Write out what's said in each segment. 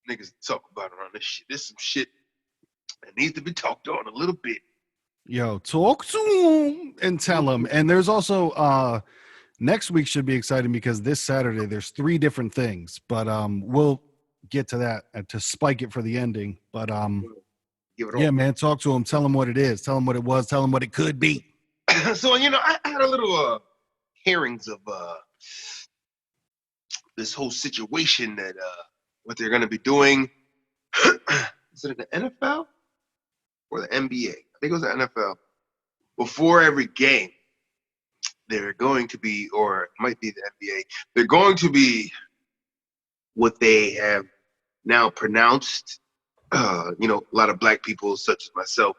niggas talk about around this shit. This some shit that needs to be talked on a little bit. Yo, talk to him and tell him. And there's also next week should be exciting because this Saturday there's 3 different things, but we'll get to that to spike it for the ending. But yeah, man, talk to him, tell him what it is, tell him what it was, tell him what it could be. So I had a little hearings of this whole situation that what they're going to be doing. Is it the NFL or the NBA? I think it was the NFL. Before every game, they're going to be, or it might be the NBA, they're going to be what they have now pronounced. A lot of black people, such as myself,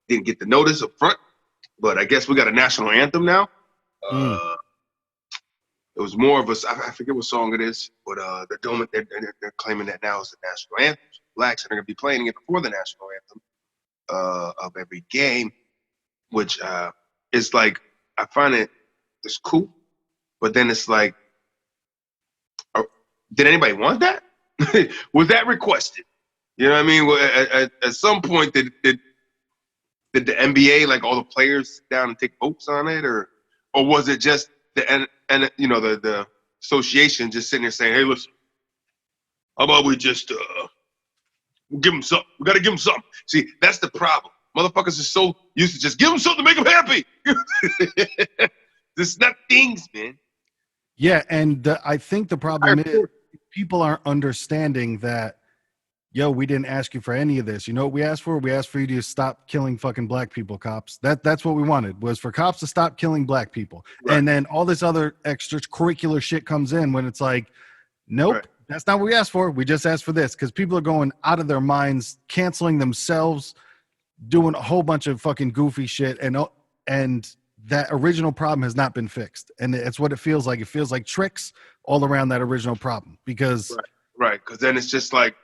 didn't get the notice up front, but I guess we got a national anthem now. It was more of I forget what song it is, but they're claiming that now is the national anthem. Blacks are going to be playing it before the national anthem of every game, which is like, I find it's cool, but then it's like, did anybody want that? Was that requested? You know what I mean? At some point, did the NBA, like all the players, sit down and take votes on it, or was it just the association just sitting there saying, "Hey, listen, how about we just give them something? We got to give them something." See, that's the problem. Motherfuckers are so used to just give them something to make them happy. There's not things, man. Yeah, and I think the problem is people aren't understanding that. Yo, we didn't ask you for any of this. You know what we asked for? We asked for you to stop killing fucking black people, cops. That's what we wanted, was for cops to stop killing black people. Right. And then all this other extracurricular shit comes in when it's like, nope, right. That's not what we asked for. We just asked for this, because people are going out of their minds, canceling themselves, doing a whole bunch of fucking goofy shit, and that original problem has not been fixed. And it's what it feels like. It feels like tricks all around that original problem, because right, because then it's just like,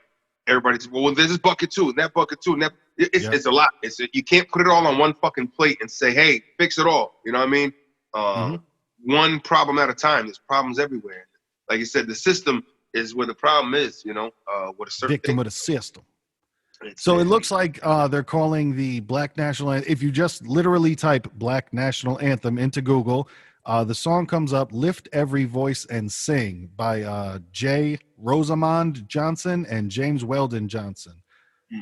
everybody's, well, there's this bucket too, and that bucket too, and that it's a lot. You can't put it all on one fucking plate and say, "Hey, fix it all." You know what I mean? One problem at a time. There's problems everywhere. Like you said, the system is where the problem is. With a certain victim of the system. So it looks like they're calling the Black National Anthem. If you just literally type Black National Anthem into Google, the song comes up, "Lift Every Voice and Sing" by Jay Rosamond Johnson and James Weldon Johnson.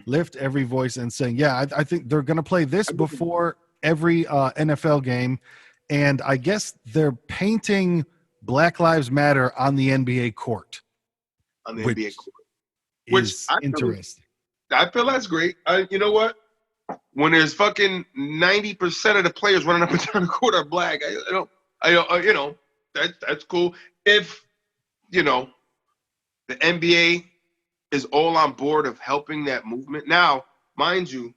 Lift Every Voice and Sing. Yeah, I think they're going to play this before every NFL game. And I guess they're painting Black Lives Matter on the NBA court. On the NBA court. Which is interesting. I feel that's great. You know what? When there's fucking 90% of the players running up and down the court are black, that's cool. If, the NBA is all on board of helping that movement. Now, mind you,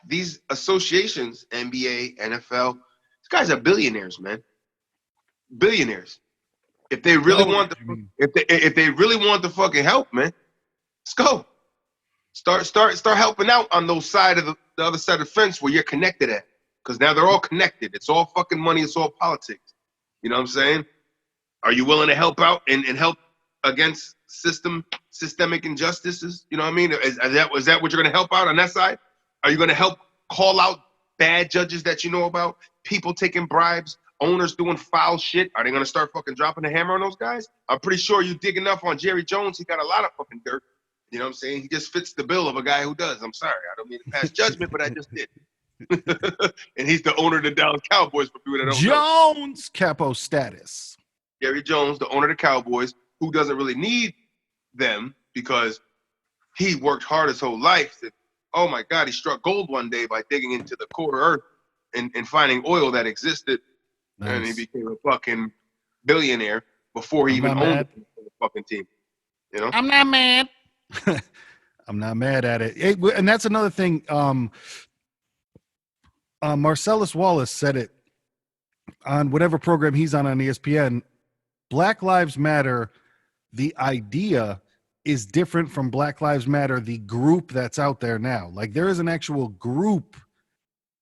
these associations, NBA, NFL, these guys are billionaires, man. Billionaires. If they really if they really want the fucking help, man, let's go. Start helping out on those side of the other side of the fence where you're connected at. Because now they're all connected. It's all fucking money. It's all politics. You know what I'm saying? Are you willing to help out and help against systemic injustices? You know what I mean? Is that what you're going to help out on that side? Are you going to help call out bad judges that you know about? People taking bribes? Owners doing foul shit? Are they going to start fucking dropping the hammer on those guys? I'm pretty sure you dig enough on Jerry Jones. He got a lot of fucking dirt. You know what I'm saying? He just fits the bill of a guy who does. I'm sorry. I don't mean to pass judgment, but I just did. And he's the owner of the Dallas Cowboys, for people that don't know. Jones capo status. Jerry Jones, the owner of the Cowboys, who doesn't really need them because he worked hard his whole life. Oh my God, he struck gold one day by digging into the core of earth and finding oil that existed. Nice. And he became a fucking billionaire before he even owned the fucking team. You know? I'm not mad. I'm not mad at it. And that's another thing. Marcellus Wallace said it on whatever program he's on ESPN. Black Lives Matter, the idea is different from Black Lives Matter, the group that's out there now. Like, there is an actual group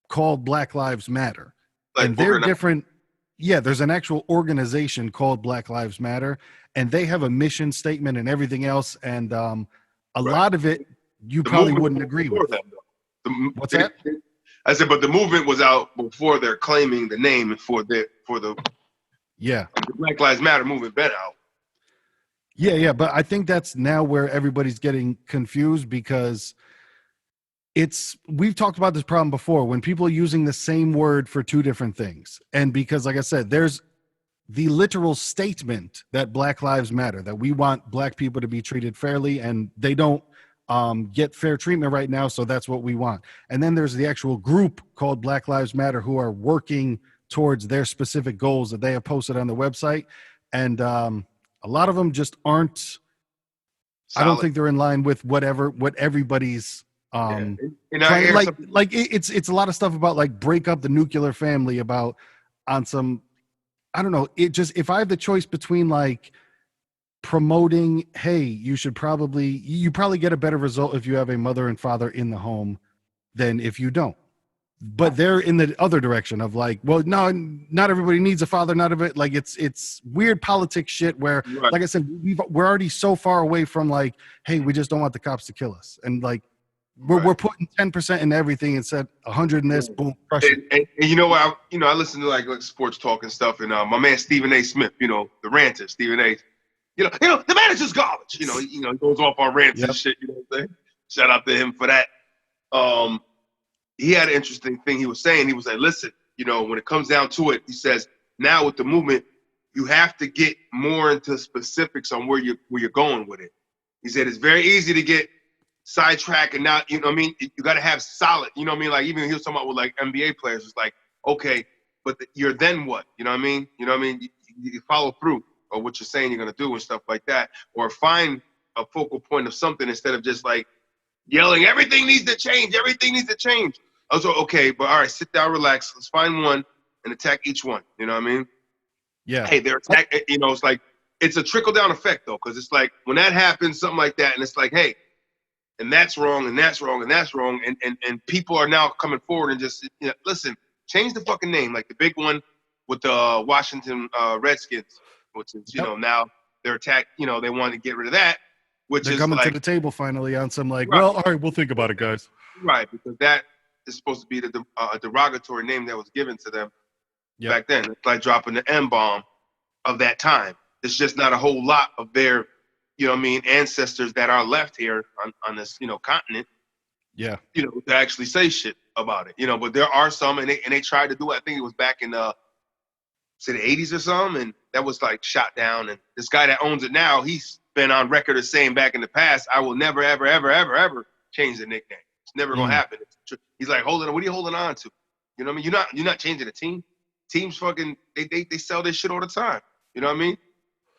called Black Lives Matter. Like, and they're different. Yeah, there's an actual organization called Black Lives Matter. and they have a mission statement and everything else. And a Right. lot of it you The probably movement wouldn't was agree before with. them, though. What's that? I said, but the movement was out before they're claiming the name for the Yeah. the Black Lives Matter movement been out. Yeah. But I think that's now where everybody's getting confused, because we've talked about this problem before when people are using the same word for two different things. And because, like I said, there's the literal statement that Black Lives Matter, that we want Black people to be treated fairly, and they don't get fair treatment right now, so that's what we want. And then there's the actual group called Black Lives Matter who are working towards their specific goals that they have posted on the website. And a lot of them just aren't, I don't think they're in line with what everybody's it's a lot of stuff about like break up the nuclear family, about on some, I don't know, it just, if I have the choice between like promoting, hey, you probably get a better result if you have a mother and father in the home than if you don't. But they're in the other direction of like, well, no, not everybody needs a father. Not of it. Like it's weird politics shit where, Right. like I said, we're already so far away from like, hey, we just don't want the cops to kill us. And like, we're putting 10% in everything and said 100 in this, boom, crush it. And you know what? I listen to like sports talk and stuff, and my man Stephen A. Smith, the ranter, Stephen A. The man is just garbage. He goes off on rants and shit. You know what I'm saying? Shout out to him for that. He had an interesting thing he was saying. He was like, listen, when it comes down to it, he says, now with the movement, you have to get more into specifics on where you're going with it. He said it's very easy to get sidetracked and not, you got to have solid, like even he was talking about with like NBA players, it's like, okay, but you're then what? You you follow through or what you're saying you're going to do and stuff like that, or find a focal point of something instead of just like yelling, everything needs to change. I was like, okay, but all right, sit down, relax. Let's find one and attack each one. You know what I mean? Yeah. Hey, they're attack. It's like, it's a trickle down effect though. Cause it's like when that happens, something like that. And it's like, hey, and that's wrong. And that's wrong. And that's wrong. And people are now coming forward and just, listen, change the fucking name. Like the big one with the Washington Redskins, which is, now they're attacked, they want to get rid of that, which they're is coming like, to the table finally on some like, right. Well, all right, we'll think about it, guys. Right. Because that is supposed to be the derogatory name that was given to them back then. It's like dropping the M-bomb of that time. There's just not a whole lot of their, ancestors that are left here on this, continent. Yeah. To actually say shit about it. But there are some, and they tried to do it. I think it was back in the 80s or something, and that was like shot down. And this guy that owns it now, he's been on record as saying back in the past, I will never, ever, ever, ever, ever change the nickname. It's never gonna happen. He's like, what are you holding on to? You know what I mean? You're not changing a team. Teams fucking they sell this shit all the time. You know what I mean?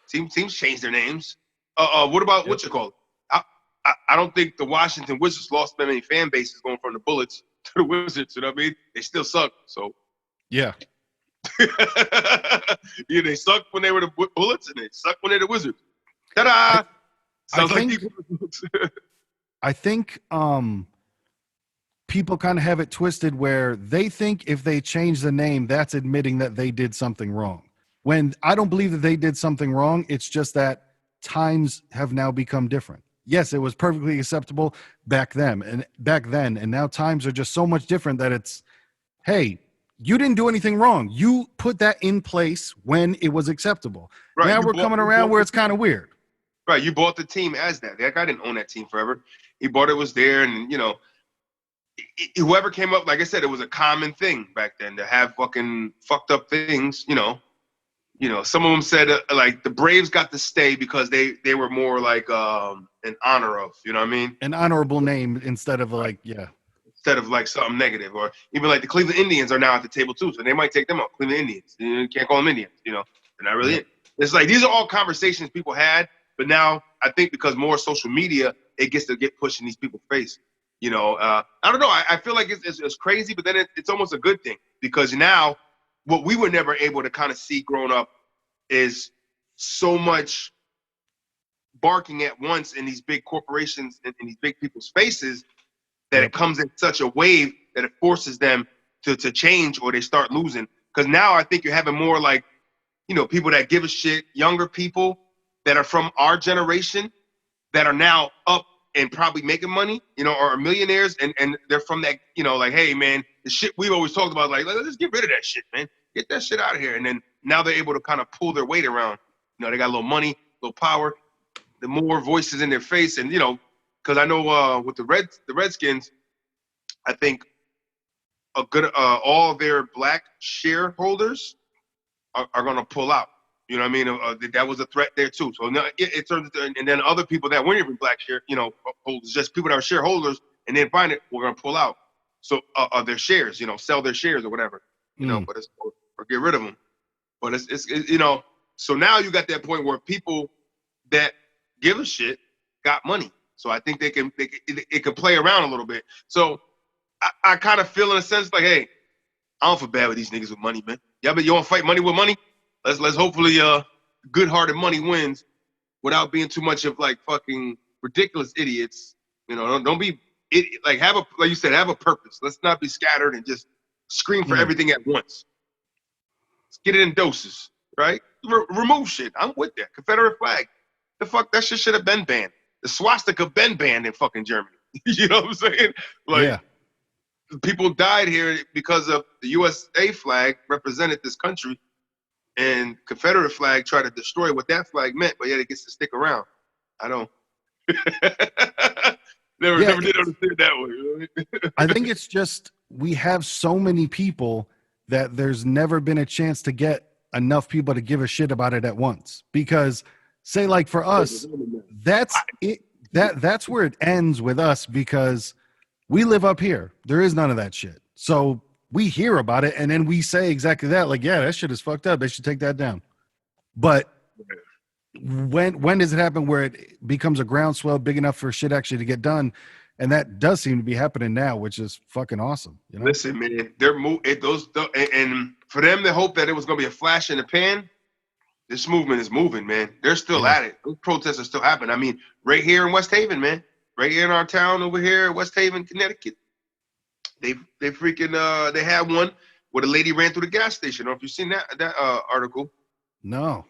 Teams change their names. What about what you call it? I don't think the Washington Wizards lost that many fan bases going from the Bullets to the Wizards. You know what I mean? They still suck. So yeah. They sucked when they were the Bullets, and they sucked when they're the Wizards. Ta-da! I think people kind of have it twisted where they think if they change the name, that's admitting that they did something wrong. When I don't believe that they did something wrong, it's just that times have now become different. Yes, it was perfectly acceptable back then, and now times are just so much different that it's, hey, you didn't do anything wrong. You put that in place when it was acceptable. Right. Now we're coming around where it's kind of weird. Right, you bought the team as that. That guy didn't own that team forever. He bought it, was there, and whoever came up, like I said, it was a common thing back then to have fucking fucked up things. Some of them said like the Braves got to stay because they were more like in honor of, you know what I mean? An honorable name instead of like, yeah. Instead of like something negative, or even like the Cleveland Indians are now at the table too, so they might take them up. Cleveland Indians, you can't call them Indians, they're not really. Yep. It's like these are all conversations people had, but now I think because more social media, it gets to get pushed in these people's face. I don't know. I feel like it's crazy, but then it's almost a good thing because now what we were never able to kind of see growing up is so much barking at once in these big corporations and in these big people's faces that it comes in such a wave that it forces them to change or they start losing. Because now I think you're having more like, people that give a shit, younger people that are from our generation that are now up and probably making money, you know, or are millionaires, and they're from that, you know, like, hey man, the shit we've always talked about, like, let's get rid of that shit, man. Get that shit out of here. And then now they're able to kind of pull their weight around. You know, they got a little money, a little power, the more voices in their face. And, you know, because I know with the Redskins, I think a good all their black shareholders are going to pull out. You know what I mean? That was a threat there too. So now it turns into, and then other people that weren't even black share, you know, holders, just people that are shareholders, and then find it, we're going to pull out. So their shares, you know, sell their shares or whatever, you know, but it's or get rid of them. But it's you know, so now you got that point where people that give a shit got money. So I think it can play around a little bit. So I kind of feel in a sense like, hey, I don't feel bad with these niggas with money, man. Yeah, but you want to fight money with money? Let's hopefully good-hearted money wins without being too much of like fucking ridiculous idiots. You know, don't be like like you said, have a purpose. Let's not be scattered and just scream for everything at once. Let's get it in doses, right? Remove shit. I'm with that. Confederate flag. The fuck, that shit should have been banned. The swastika been banned in fucking Germany. You know what I'm saying? Like, yeah. People died here because of the USA flag represented this country, and Confederate flag tried to destroy what that flag meant, but yet it gets to stick around. I don't. never did understand that way. You know? I think it's just we have so many people that there's never been a chance to get enough people to give a shit about it at once. Because, say, like for us, that's it. That's where it ends with us, because we live up here. There is none of that shit. So we hear about it and then we say exactly that. Like, yeah, that shit is fucked up. They should take that down. But when does it happen where it becomes a groundswell big enough for shit actually to get done? And that does seem to be happening now, which is fucking awesome. You know? Listen, man, and for them to hope that it was going to be a flash in the pan, this movement is moving, man. They're still at it. Those protests are still happening. I mean, right here in West Haven, man. Right here in our town over here, West Haven, Connecticut. They freaking they had one where the lady ran through the gas station. I don't know if you've seen that article. No.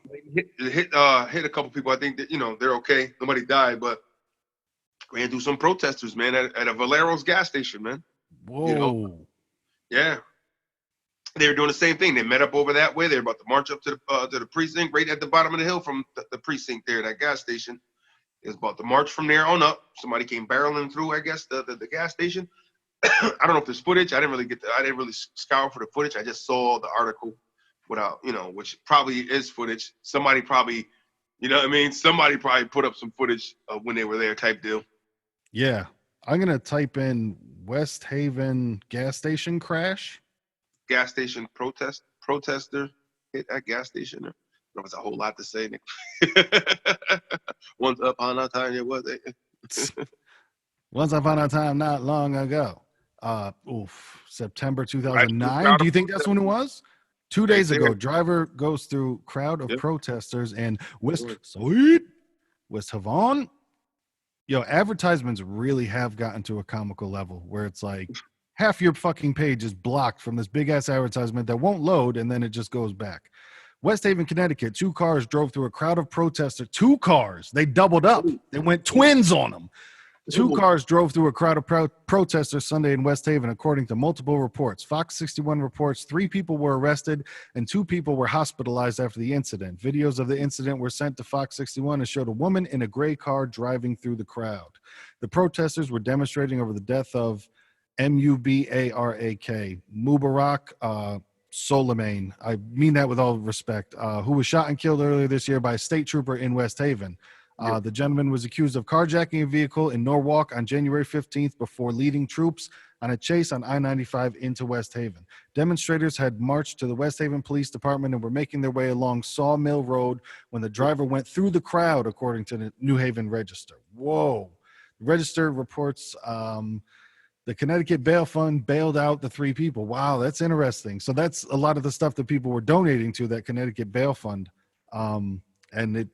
Hit a couple people. I think that, you know, they're okay. Nobody died, but ran through some protesters, man, at a Valero's gas station, man. Whoa. You know? Yeah. They were doing the same thing. They met up over that way. They were about to march up to the precinct, right at the bottom of the hill from the precinct there, that gas station. It was about to march from there on up. Somebody came barreling through, I guess, the gas station. I don't know if there's footage. I didn't really scour for the footage. I just saw the article without, you know, which probably is footage. Somebody probably, you know what I mean? Somebody probably put up some footage of when they were there type deal. Yeah. I'm going to type in West Haven gas station crash. Gas station protester hit that gas station. There was a whole lot to say. Once upon a time, it was Once upon a time, not long ago. September 2009. Do you think that's when it was? 2 days ago, driver goes through crowd of protesters in West Haven. Yo, advertisements really have gotten to a comical level where it's like half your fucking page is blocked from this big ass advertisement that won't load, and then it just goes back. West Haven, Connecticut, 2 cars drove through a crowd of protesters. 2 cars. They doubled up. They went twins on them. 2 cars drove through a crowd of protesters Sunday in West Haven, according to multiple reports. Fox 61 reports 3 people were arrested and 2 people were hospitalized after the incident. Videos of the incident were sent to Fox 61 and showed a woman in a gray car driving through the crowd. The protesters were demonstrating over the death of Mubarak Soleimani, I mean that with all respect, who was shot and killed earlier this year by a state trooper in West Haven. The gentleman was accused of carjacking a vehicle in Norwalk on January 15th before leading troops on a chase on I-95 into West Haven. Demonstrators had marched to the West Haven Police Department and were making their way along Sawmill Road when the driver went through the crowd, according to the New Haven Register. Whoa. The Register reports the Connecticut Bail Fund bailed out the 3 people. Wow, that's interesting. So that's a lot of the stuff that people were donating to that Connecticut Bail Fund. And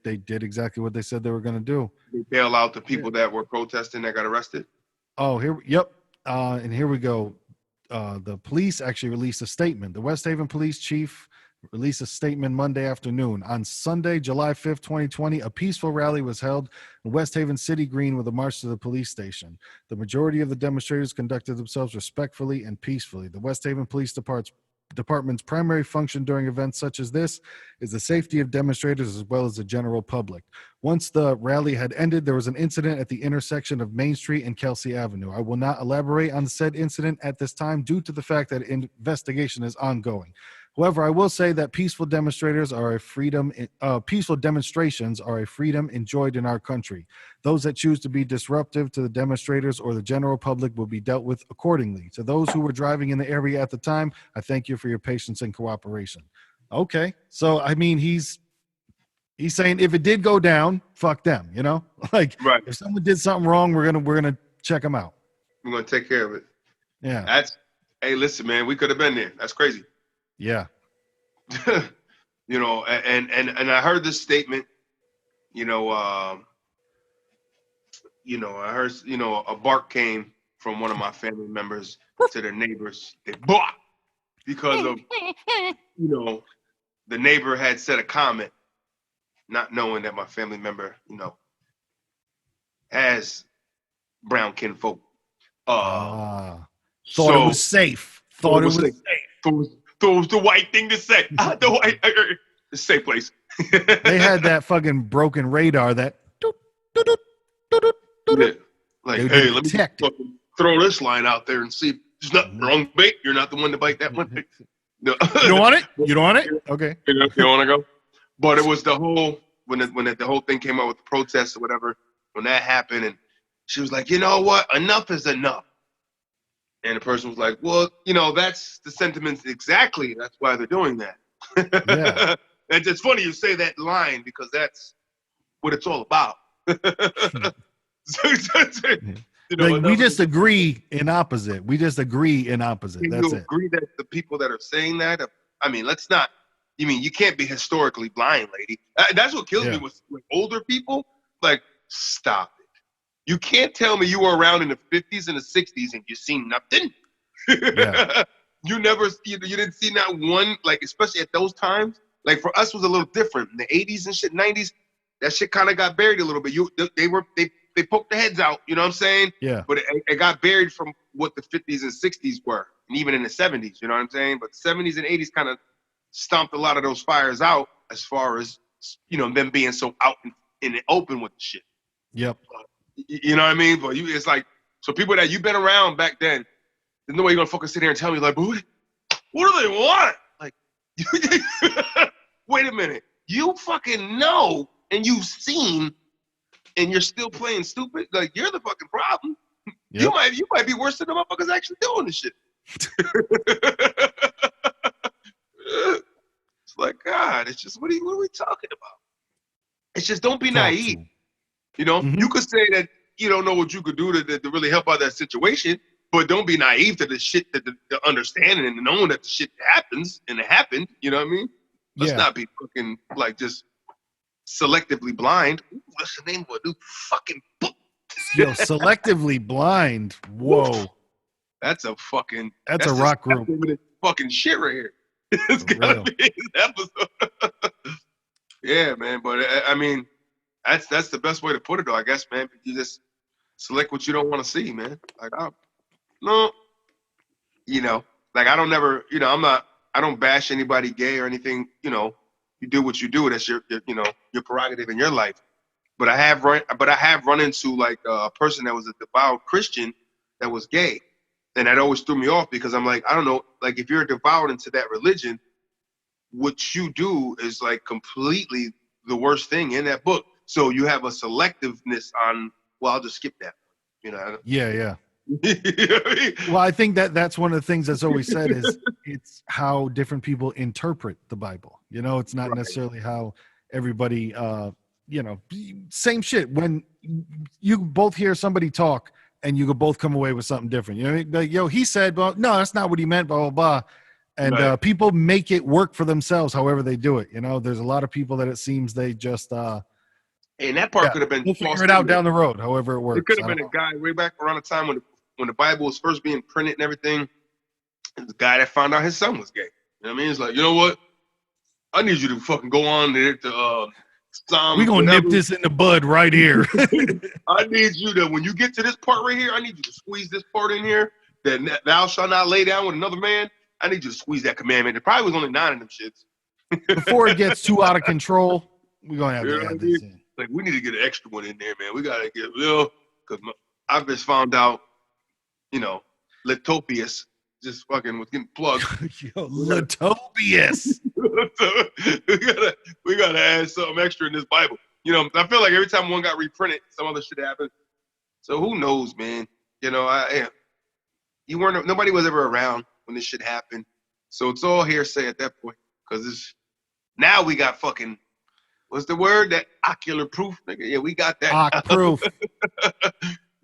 they did exactly what they said they were going to do. They bail out the people that were protesting that got arrested. Oh, and here we go. The police actually released a statement. The West Haven Police Chief released a statement Monday afternoon. On Sunday, July 5th, 2020, a peaceful rally was held in West Haven City Green with a march to the police station. The majority of the demonstrators conducted themselves respectfully and peacefully. The West Haven Police Department's primary function during events such as this is the safety of demonstrators as well as the general public. Once the rally had ended, there was an incident at the intersection of Main Street and Kelsey Avenue. I will not elaborate on the said incident at this time due to the fact that investigation is ongoing. However, I will say that peaceful demonstrations are a freedom enjoyed in our country. Those that choose to be disruptive to the demonstrators or the general public will be dealt with accordingly. To those who were driving in the area at the time, I thank you for your patience and cooperation. Okay, so I mean, he's saying if it did go down, fuck them. You know, like Right. if someone did something wrong, we're gonna check them out. We're gonna take care of it. Yeah. Hey, listen, man, we could have been there. That's crazy. Yeah. You know, and I heard this statement, I heard, a bark came from one of my family members to their neighbors. They barked because of, the neighbor had said a comment, not knowing that my family member, has brown kinfolk. Thought it was safe. Thought it was safe. Thought it was the white thing to say. The safe place. They had that fucking broken radar that. Yeah. Like, hey, let me fucking throw this line out there and see if there's nothing wrong, bait. You're not the one to bite that one. No. You don't want it? You don't want it? Okay. You don't want to go? But it was the whole, when the whole thing came out with the protests or whatever, when that happened, and she was like, you know what? Enough is enough. And the person was like, well, that's the sentiments exactly. That's why they're doing that. Yeah. And it's funny you say that line because that's what it's all about. We just agree in opposite. That's you it. Agree that the people that are saying that, let's not, you can't be historically blind, lady. That's what kills me with older people. Like, stop. You can't tell me you were around in the 50s and the 60s and you seen nothing. Yeah. You didn't see not one, like, especially at those times. Like, for us, it was a little different. In the 80s and shit, 90s, that shit kind of got buried a little bit. They poked their heads out, you know what I'm saying? Yeah. But it got buried from what the 50s and 60s were, and even in the 70s, you know what I'm saying? But the 70s and 80s kind of stomped a lot of those fires out as far as, them being so out in the open with the shit. Yep. You know what I mean? But it's like, so people that you've been around back then, there's no way you're gonna fucking sit here and tell me like, what do they want? Like, wait a minute, you fucking know and you've seen, and you're still playing stupid. Like, you're the fucking problem. Yep. You might be worse than the motherfuckers actually doing this shit. It's like, God, it's just what are we talking about? It's just don't be naive. You could say that you don't know what you could do to really help out that situation, but don't be naive to the shit, the understanding and knowing that the shit happens and it happened. You know what I mean? Let's not be fucking like just selectively blind. Ooh, what's the name of a new fucking book? Yo, selectively blind. Whoa. That's a fucking. That's a rock group. Fucking shit right here. It's gotta be an episode. Yeah, man. But that's the best way to put it, though. I guess, man. You just select what you don't want to see, man. Like, I don't bash anybody gay or anything. You do what you do. That's your prerogative in your life. But I have run into like a person that was a devout Christian that was gay, and that always threw me off because I'm like, I don't know, like if you're devout into that religion, what you do is like completely the worst thing in that book. So you have a selectiveness on. Well, I'll just skip that. Yeah. Well, I think that's one of the things that's always said is it's how different people interpret the Bible. It's not necessarily how everybody. Same shit. When you both hear somebody talk and you could both come away with something different. Like, yo, he said, well, no, that's not what he meant, blah, blah, blah. And people make it work for themselves however they do it. There's a lot of people that it seems they just and that part could have been we'll figure it out down the road, however it works. It could have been a guy way back around the time when the Bible was first being printed and everything. The guy that found out his son was gay. You know what I mean? It's like, you know what? I need you to fucking go on there to Psalm. We gonna whatever. nip this in the bud right here. I need you to, when you get to this part right here, I need you to squeeze this part in here. That thou shalt not lay down with another man. I need you to squeeze that commandment. There probably was only 9 of them shits. Before it gets too out of control, we're gonna have You know to what I add mean? this in. Like, we need to get an extra one in there, man. We gotta get real, because I've just found out, you know, Litopius just fucking was getting plugged. Yo, Latobius. So we gotta add something extra in this Bible. You know, I feel like every time one got reprinted, some other shit happened. So who knows, man? You know, nobody was ever around when this shit happened. So it's all hearsay at that point. Because now we got fucking, what's the word? That ocular proof, nigga. Yeah, we got that. Ock proof.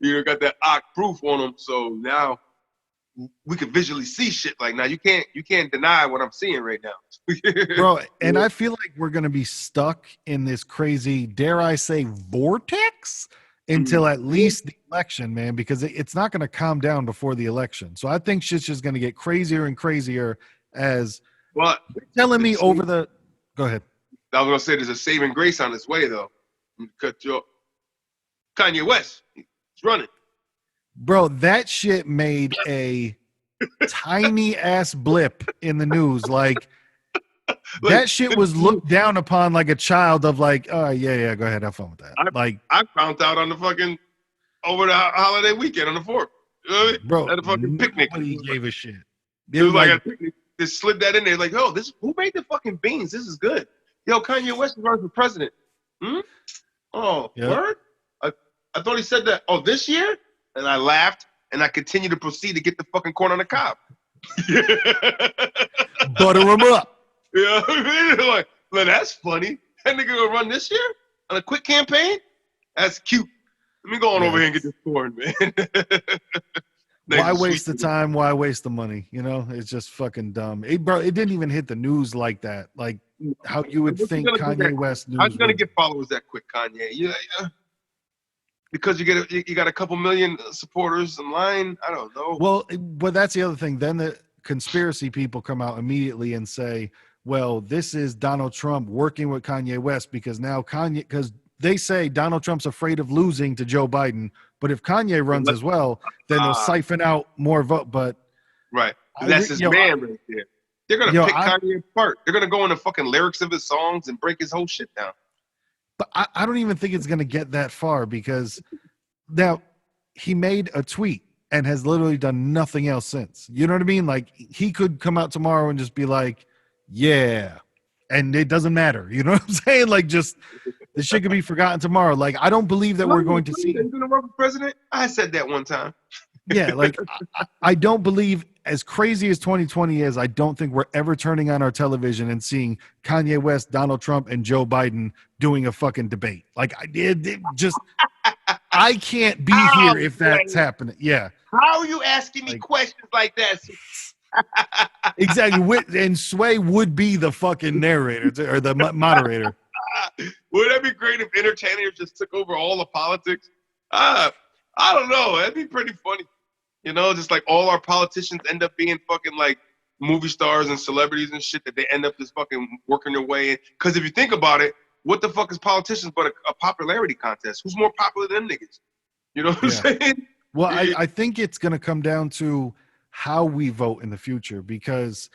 You got that ock proof on them. So now we can visually see shit. Like, now you can't deny what I'm seeing right now. Bro, and I feel like we're gonna be stuck in this crazy, dare I say, vortex until at least the election, man, because it's not gonna calm down before the election. So I think shit's just gonna get crazier and crazier as But you're telling me over the go ahead. I was gonna say there's a saving grace on its way though. Cut your Kanye West. He's running. Bro, that shit made a tiny ass blip in the news. Like that shit was looked down upon like a child of like, oh yeah, go ahead, have fun with that. I found out on the fucking over the holiday weekend on the 4th. You know what I mean? Bro, at a fucking picnic. Nobody gave a shit. It was like a picnic. They slid that in there. Like, oh, who made the fucking beans? This is good. Yo, Kanye West is running for president. Oh, yep. Word? I thought he said that. Oh, this year? And I laughed, and I continued to proceed to get the fucking corn on the cob. Butter him up. Yeah, like, well, that's funny. That nigga gonna run this year on a quick campaign? That's cute. Let me go on over here and get this corn, man. Why waste the time? Why waste the money? You know, it's just fucking dumb. It didn't even hit the news like that. Like how you would think Kanye West news. How's you gonna get followers that quick, Kanye? Yeah. Because you got a couple million supporters online. I don't know. Well, but that's the other thing. Then the conspiracy people come out immediately and say, well, this is Donald Trump working with Kanye West because they say Donald Trump's afraid of losing to Joe Biden. But if Kanye runs as well, then they'll siphon out more vote. But right, that's his man right there. They're gonna pick Kanye apart. They're gonna go into fucking lyrics of his songs and break his whole shit down. But I don't even think it's gonna get that far because now he made a tweet and has literally done nothing else since. You know what I mean? Like he could come out tomorrow and just be like, yeah, and it doesn't matter. You know what I'm saying? Like just the shit could be forgotten tomorrow. Like I don't believe that we're going to see. He's gonna run for president. I said that one time. Yeah, like I don't believe, as crazy as 2020 is, I don't think we're ever turning on our television and seeing Kanye West, Donald Trump, and Joe Biden doing a fucking debate. Like I can't be here if that's happening. Yeah. How are you asking me questions like that? Exactly. And Sway would be the fucking narrator or the moderator. Would that be great if entertainers just took over all the politics? I don't know. That'd be pretty funny. You know, just like all our politicians end up being fucking like movie stars and celebrities and shit that they end up just fucking working their way in. Because if you think about it, what the fuck is politicians but a popularity contest? Who's more popular than niggas? You know what I'm saying? Well, I think it's going to come down to how we vote in the future because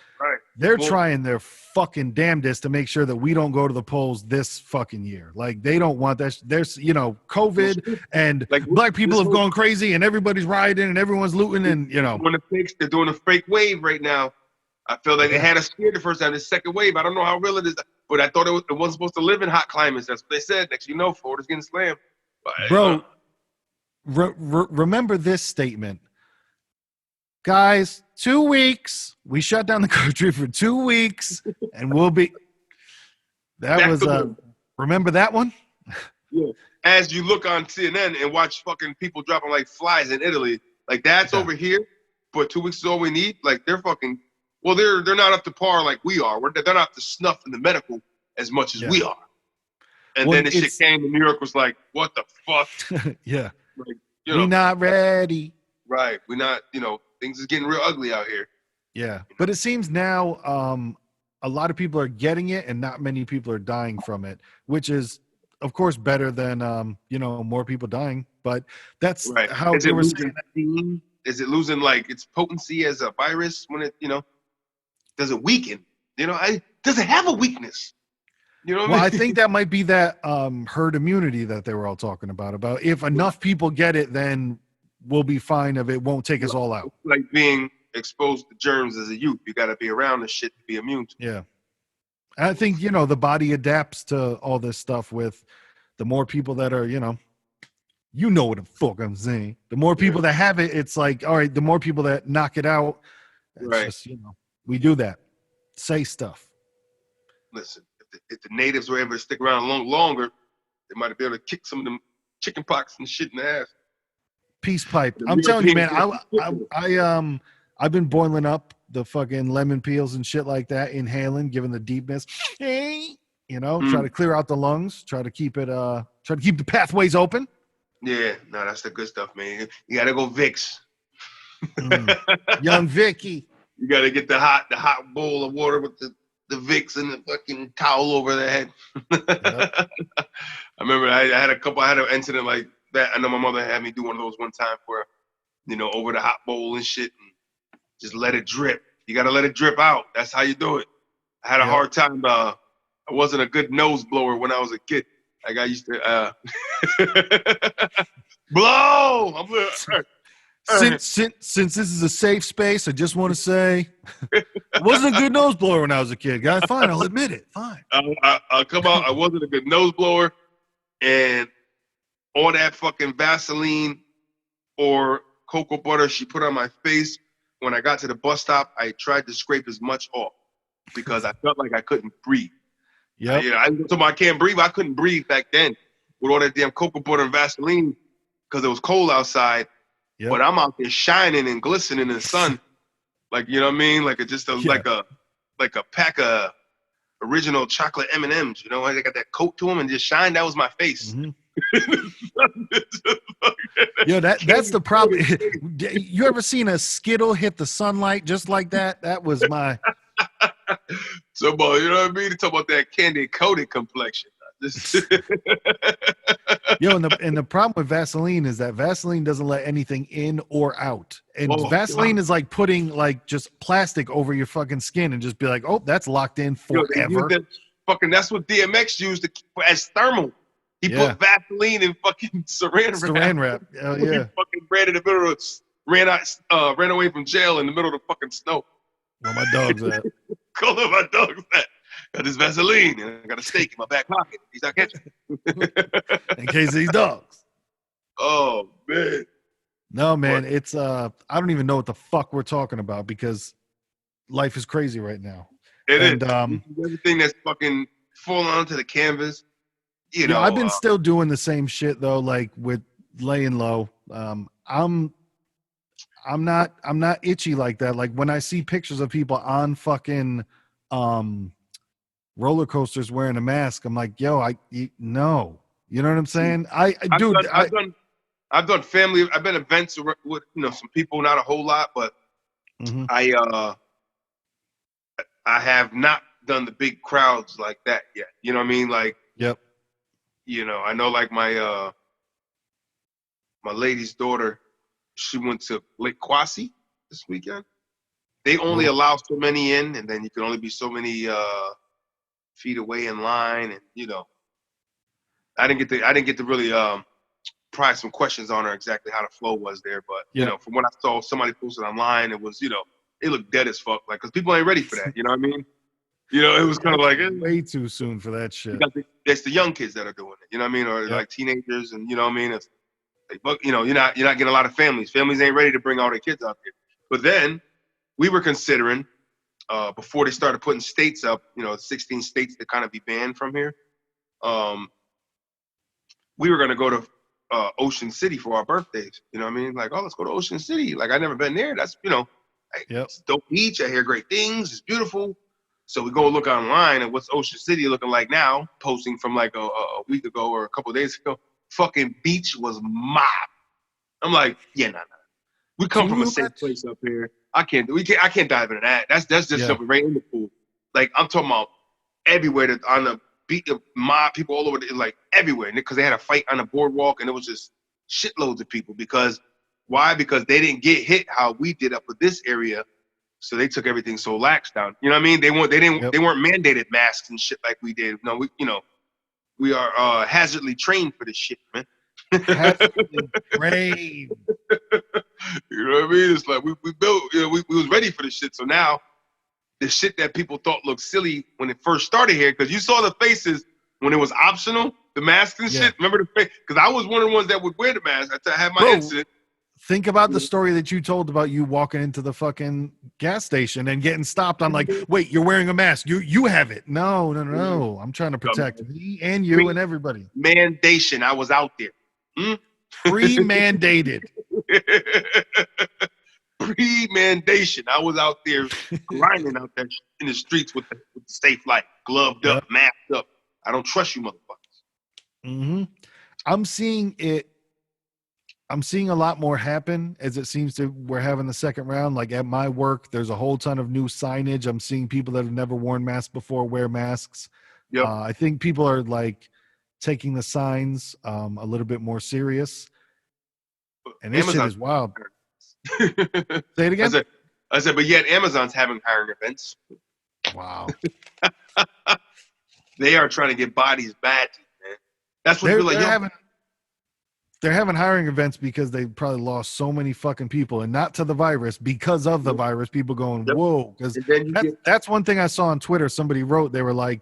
they're trying their fucking damnedest to make sure that we don't go to the polls this fucking year. Like they don't want that. There's, COVID and like, black people have gone crazy and everybody's rioting and everyone's looting and, they're doing a fake wave right now. I feel like they had us scared the first time. The second wave, I don't know how real it is, but I thought it wasn't supposed to live in hot climates. That's what they said. Next, Florida's getting slammed. But, bro, remember this statement. Guys, 2 weeks. We shut down the country for 2 weeks, and we'll be. Remember that one? Yeah. As you look on CNN and watch fucking people dropping like flies in Italy, like that's over here, but 2 weeks is all we need. Like they're fucking. Well, they're not up to par like we are. They're not up to snuff in the medical as much as we are. And then the shit came, and New York was like, "What the fuck?" Yeah. Like, we're not ready. Right. We're not. Things is getting real ugly out here. Yeah. But it seems now a lot of people are getting it and not many people are dying from it, which is, of course, better than more people dying. But that's Right. how Is they it were saying. losing steam? Is it losing like its potency as a virus when it, does it weaken? Does it have a weakness? You know what Well, I I mean? think that might be that herd immunity that they were all talking about. About if enough people get it, then we'll be fine. If it won't take us all out. Like being exposed to germs as a youth, you got to be around the shit to be immune to. Yeah, I think the body adapts to all this stuff with the more people that are what the fuck I'm saying. The more people that have it, it's like, all right, the more people that knock it out, it's Right. just, we do that. Say stuff. Listen, if the natives were able to stick around longer, they might have been able to kick some of them chicken pox and shit in the ass. Peace pipe. I'm telling you, man, I've been boiling up the fucking lemon peels and shit like that, inhaling, giving the deepness. Try to clear out the lungs, try to keep the pathways open. Yeah, no, that's the good stuff, man. You gotta go Vicks. Young Vicky. You gotta get the hot bowl of water with the Vicks and the fucking towel over the head. Yep. I remember I had an incident like that. I know my mother had me do one of those one time where, over the hot bowl and shit, and just let it drip. You gotta let it drip out. That's how you do it. I had a hard time. I wasn't a good nose blower when I was a kid. Like I used to blow. Since this is a safe space, I just want to say I wasn't a good nose blower when I was a kid. Guys, fine, I'll admit it. Fine. I'll come out. I wasn't a good nose blower, and all that fucking Vaseline or cocoa butter she put on my face when I got to the bus stop, I tried to scrape as much off because I felt like I couldn't breathe. Yeah, I can't breathe. I couldn't breathe back then with all that damn cocoa butter and Vaseline because it was cold outside. Yep. But I'm out there shining and glistening in the sun, like you know what I mean, like like a pack of original chocolate M&Ms. They got that coat to them and just shine. That was my face. Mm-hmm. That's the problem. You ever seen a Skittle hit the sunlight just like that? That was my. So, you know what I mean? Talk about that candy coated complexion. And the problem with Vaseline is that Vaseline doesn't let anything in or out. And Vaseline is like putting like just plastic over your fucking skin and just be like, oh, that's locked in forever. That's what DMX used as thermal. He put Vaseline in fucking saran wrap. Yeah. He fucking ran in the middle of ran away from jail in the middle of the fucking snow. Where my dog's at. Call up my dog's at. Got this Vaseline and I got a steak in my back pocket. He's not catching. In case these dogs. Oh man. No, man, it's I don't even know what the fuck we're talking about because life is crazy right now. It is. Everything that's fucking falling onto the canvas. I've been still doing the same shit though, like with laying low. I'm not itchy like that. Like when I see pictures of people on fucking roller coasters wearing a mask, I'm like, yo, no. You know what I'm saying? I've done family. I've been events with some people, not a whole lot, but I have not done the big crowds like that yet. You know what I mean? Like, yep. I know like my my lady's daughter, she went to Lake Kwasi this weekend. They only allow so many in, and then you can only be so many feet away in line, and I didn't get to really pry some questions on her exactly how the flow was there, but from what I saw, somebody posted online, it was it looked dead as fuck, like because people ain't ready for that. You know what I mean? It was kind of like way too soon for that shit. It's the young kids that are doing it. You know what I mean? Or like teenagers, and you know what I mean? It's like, you're not getting a lot of families. Families ain't ready to bring all their kids out there. But then we were considering before they started putting states up, 16 states that kind of be banned from here. We were gonna go to Ocean City for our birthdays. You know what I mean? Like, oh, let's go to Ocean City. Like, I've never been there. That's it's a dope beach. I hear great things. It's beautiful. So we go look online at what's Ocean City looking like now, posting from like a week ago or a couple of days ago. Fucking beach was mob. I'm like, yeah, nah. We come from a safe place up here. I can't dive into that. That's just jumping right in the pool. Like I'm talking about everywhere on the beat, mob people all over, like everywhere, because they had a fight on the boardwalk, and it was just shitloads of people. Because why? Because they didn't get hit how we did up with this area, so they took everything so lax down. You know what I mean? They weren't mandated masks and shit like we did. No, we are hazardly trained for this shit, man. Hazardly trained. You know what I mean? It's like we built, we was ready for this shit. So now the shit that people thought looked silly when it first started here, because you saw the faces when it was optional, the mask and shit. Remember the face? Because I was one of the ones that would wear the mask. I had my incident. Think about the story that you told about you walking into the fucking gas station and getting stopped. I'm like, wait, you're wearing a mask. You have it. No. I'm trying to protect me and you and everybody. Mandation. I was out there. Pre-mandated. Pre-mandation. I was out there grinding out there in the streets with the safe light, gloved up, masked up. I don't trust you motherfuckers. Mm-hmm. I'm seeing a lot more happen as it seems to we're having the second round. Like at my work, there's a whole ton of new signage. I'm seeing people that have never worn masks before wear masks. Yep. I think people are like taking the signs a little bit more serious. And this shit is wild. Say it again. I said, but yet Amazon's having hiring events. Wow. They are trying to get bodies badly, man. That's what they're having hiring events because they probably lost so many fucking people, and not to the virus, because of the virus. People going, whoa, because that's one thing I saw on Twitter. Somebody wrote, they were like,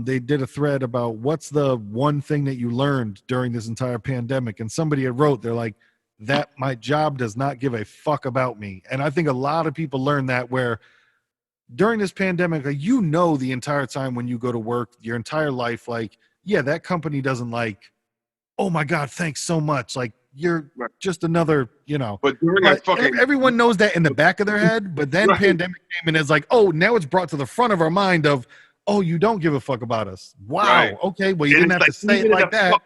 they did a thread about what's the one thing that you learned during this entire pandemic, and somebody had wrote, they're like, that my job does not give a fuck about me. And I think a lot of people learn that, where during this pandemic, like, the entire time when you go to work, your entire life, like, yeah, that company doesn't like, oh my God, thanks so much. Like, you're just another, But during everyone knows that in the back of their head. But then pandemic came and it's like, oh, now it's brought to the front of our mind of, oh, you don't give a fuck about us. Wow. Right. Okay. Well, you didn't have to say it like that.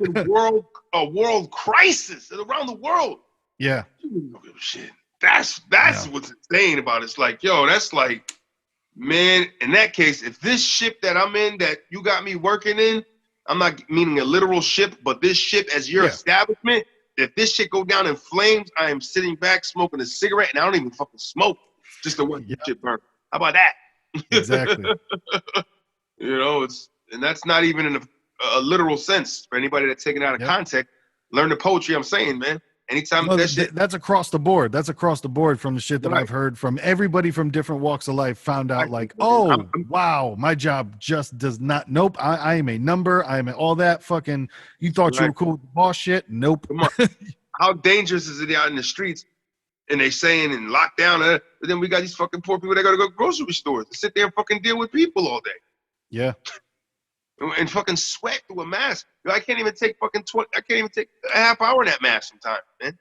A world crisis around the world. Yeah. You don't give a shit. That's what's insane about it. It's like, yo, that's like, man, in that case, if this ship that I'm in, that you got me working in, I'm not meaning a literal ship, but this ship as your establishment, if this shit go down in flames, I am sitting back smoking a cigarette, and I don't even fucking smoke just to watch the shit burn. How about that? Exactly. And that's not even in a literal sense for anybody that's taken out of context. Learn the poetry I'm saying, man. Anytime that's across the board. That's across the board from the shit that I've heard from everybody from different walks of life. Found out like, wow, my job just does not. Nope, I am a number. I am all that fucking. You thought you were cool with the boss shit? Nope. Come on. How dangerous is it out in the streets? And they saying in lockdown, but then we got these fucking poor people that got to go to grocery stores to sit there and fucking deal with people all day. Yeah. And fucking sweat through a mask. I can't even take fucking I can't even take a half hour in that mask sometimes, man.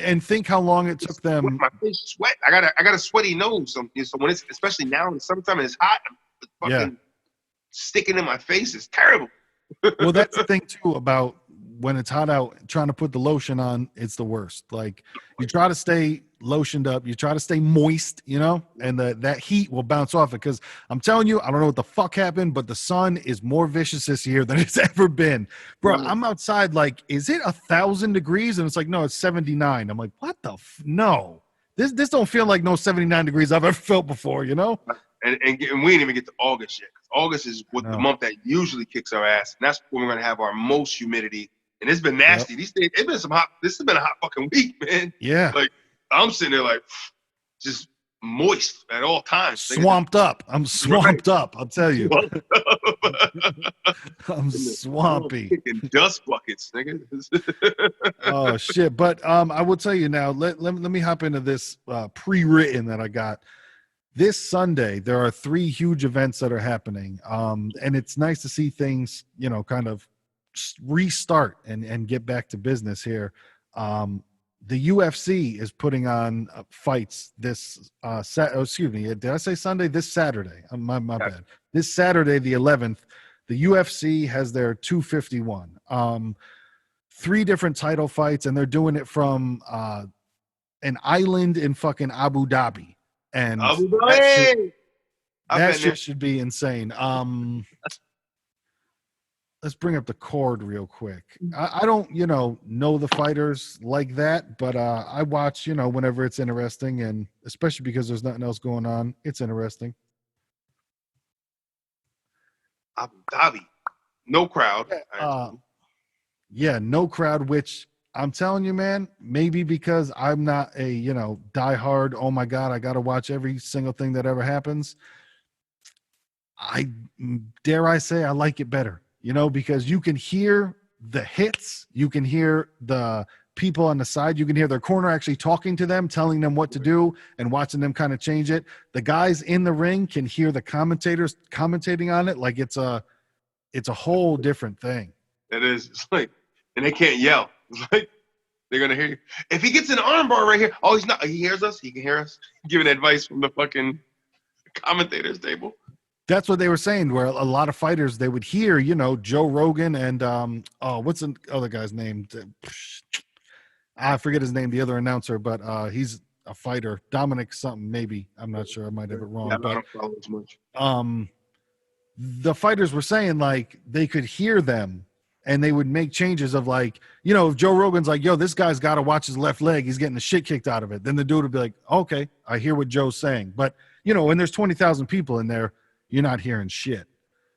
And think how long it took them. My face sweat. I got a sweaty nose. So when it's, especially now in the summertime and it's hot, it's fucking sticking in my face. It's terrible. Well, that's the thing too about when it's hot out, trying to put the lotion on, it's the worst. Like, you try to stay lotioned up, you try to stay moist, and that heat will bounce off it. Because I'm telling you, I don't know what the fuck happened, but the sun is more vicious this year than it's ever been. Bro, I'm outside like, is it 1,000 degrees? And it's like, no, it's 79. I'm like, what the no. This don't feel like no 79 degrees I've ever felt before, And we didn't even get to August yet. August is the month that usually kicks our ass, and that's when we're gonna have our most humidity. And it's been nasty. These days, this has been a hot fucking week, man. Yeah. Like, I'm sitting there like, just moist at all times. Swamped up. I'm swamped up, I'll tell you. I'm swampy. Kicking dust buckets, nigga. Oh, shit. But I will tell you now, let me hop into this pre-written that I got. This Sunday, there are 3 huge events that are happening. And it's nice to see things, kind of restart and get back to business here. The UFC is putting on fights this did I say Sunday? This Saturday. My bad. This Saturday, the 11th, the UFC has their 251. 3 different title fights, and they're doing it from an island in fucking Abu Dhabi. And That shit should be insane. Let's bring up the card real quick. I don't, know the fighters like that, but I watch, whenever it's interesting, and especially because there's nothing else going on, it's interesting. Abu Dhabi, no crowd. Yeah, no crowd, which I'm telling you, man, maybe because I'm not a, diehard, oh my God, I got to watch every single thing that ever happens. I dare I say I like it better, because you can hear the hits, you can hear the people on the side, you can hear their corner actually talking to them, telling them what to do and watching them kind of change it. The guys in the ring can hear the commentators commentating on it like it's a whole different thing. It is. It's like, and they can't yell. It's like they're gonna hear you. If he gets an armbar right here, oh, he's not. He hears us. He can hear us giving advice from the fucking commentators table. That's what they were saying. Where a lot of fighters, they would hear, Joe Rogan and what's the other guy's name? I forget his name. The other announcer, but he's a fighter, Dominic something. Maybe I'm not sure. I might have it wrong. Yeah, but I don't follow as much. The fighters were saying like they could hear them. And they would make changes of like, if Joe Rogan's like, yo, this guy's got to watch his left leg. He's getting the shit kicked out of it. Then the dude would be like, okay, I hear what Joe's saying. But, when there's 20,000 people in there, you're not hearing shit.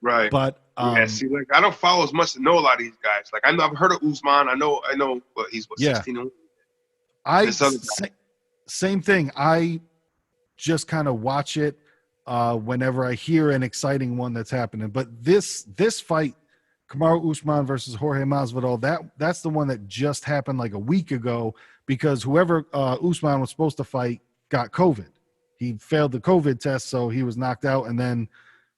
Right. But, see, like, I don't follow as much to know a lot of these guys. Like, I've heard of Usman. I know, but he's 16. Same thing. I just kind of watch it whenever I hear an exciting one that's happening. But this fight, Kamaru Usman versus Jorge Masvidal, that's the one that just happened like a week ago because whoever Usman was supposed to fight got COVID. He failed the COVID test, so he was knocked out. And then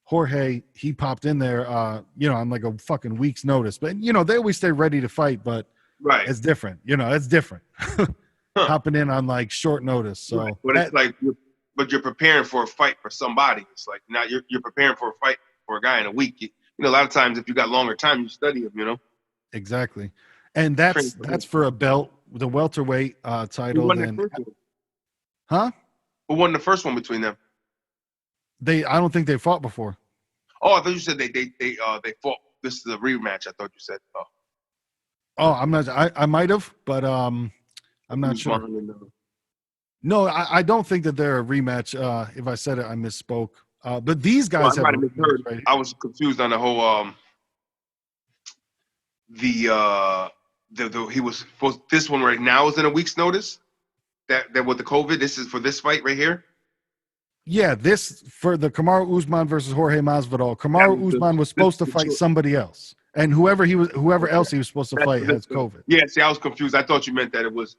Jorge, he popped in there, on like a fucking week's notice. But, they always stay ready to fight, but it's different. It's different. Hopping in on like short notice. So, right. But it's like, but you're preparing for a fight for somebody. It's like now you're preparing for a fight for a guy in a week. A lot of times if you got longer time, you study him, Exactly. And that's for a belt, the welterweight title. Huh? Who won the first one between them? I don't think they fought before. Oh, I thought you said they fought. This is a rematch. I thought you said. Oh, I'm not. I might have, but I'm not sure. No, I don't think that they're a rematch. If I said it, I misspoke. But these guys have. Right? I was confused on the whole. He was supposed. This one right now is in a week's notice. That with the COVID, this is for this fight right here. Yeah, this for the Kamaru Usman versus Jorge Masvidal. Kamaru Usman was supposed to fight somebody else, and whoever else he was supposed to fight has COVID. Yeah, see, I was confused. I thought you meant that it was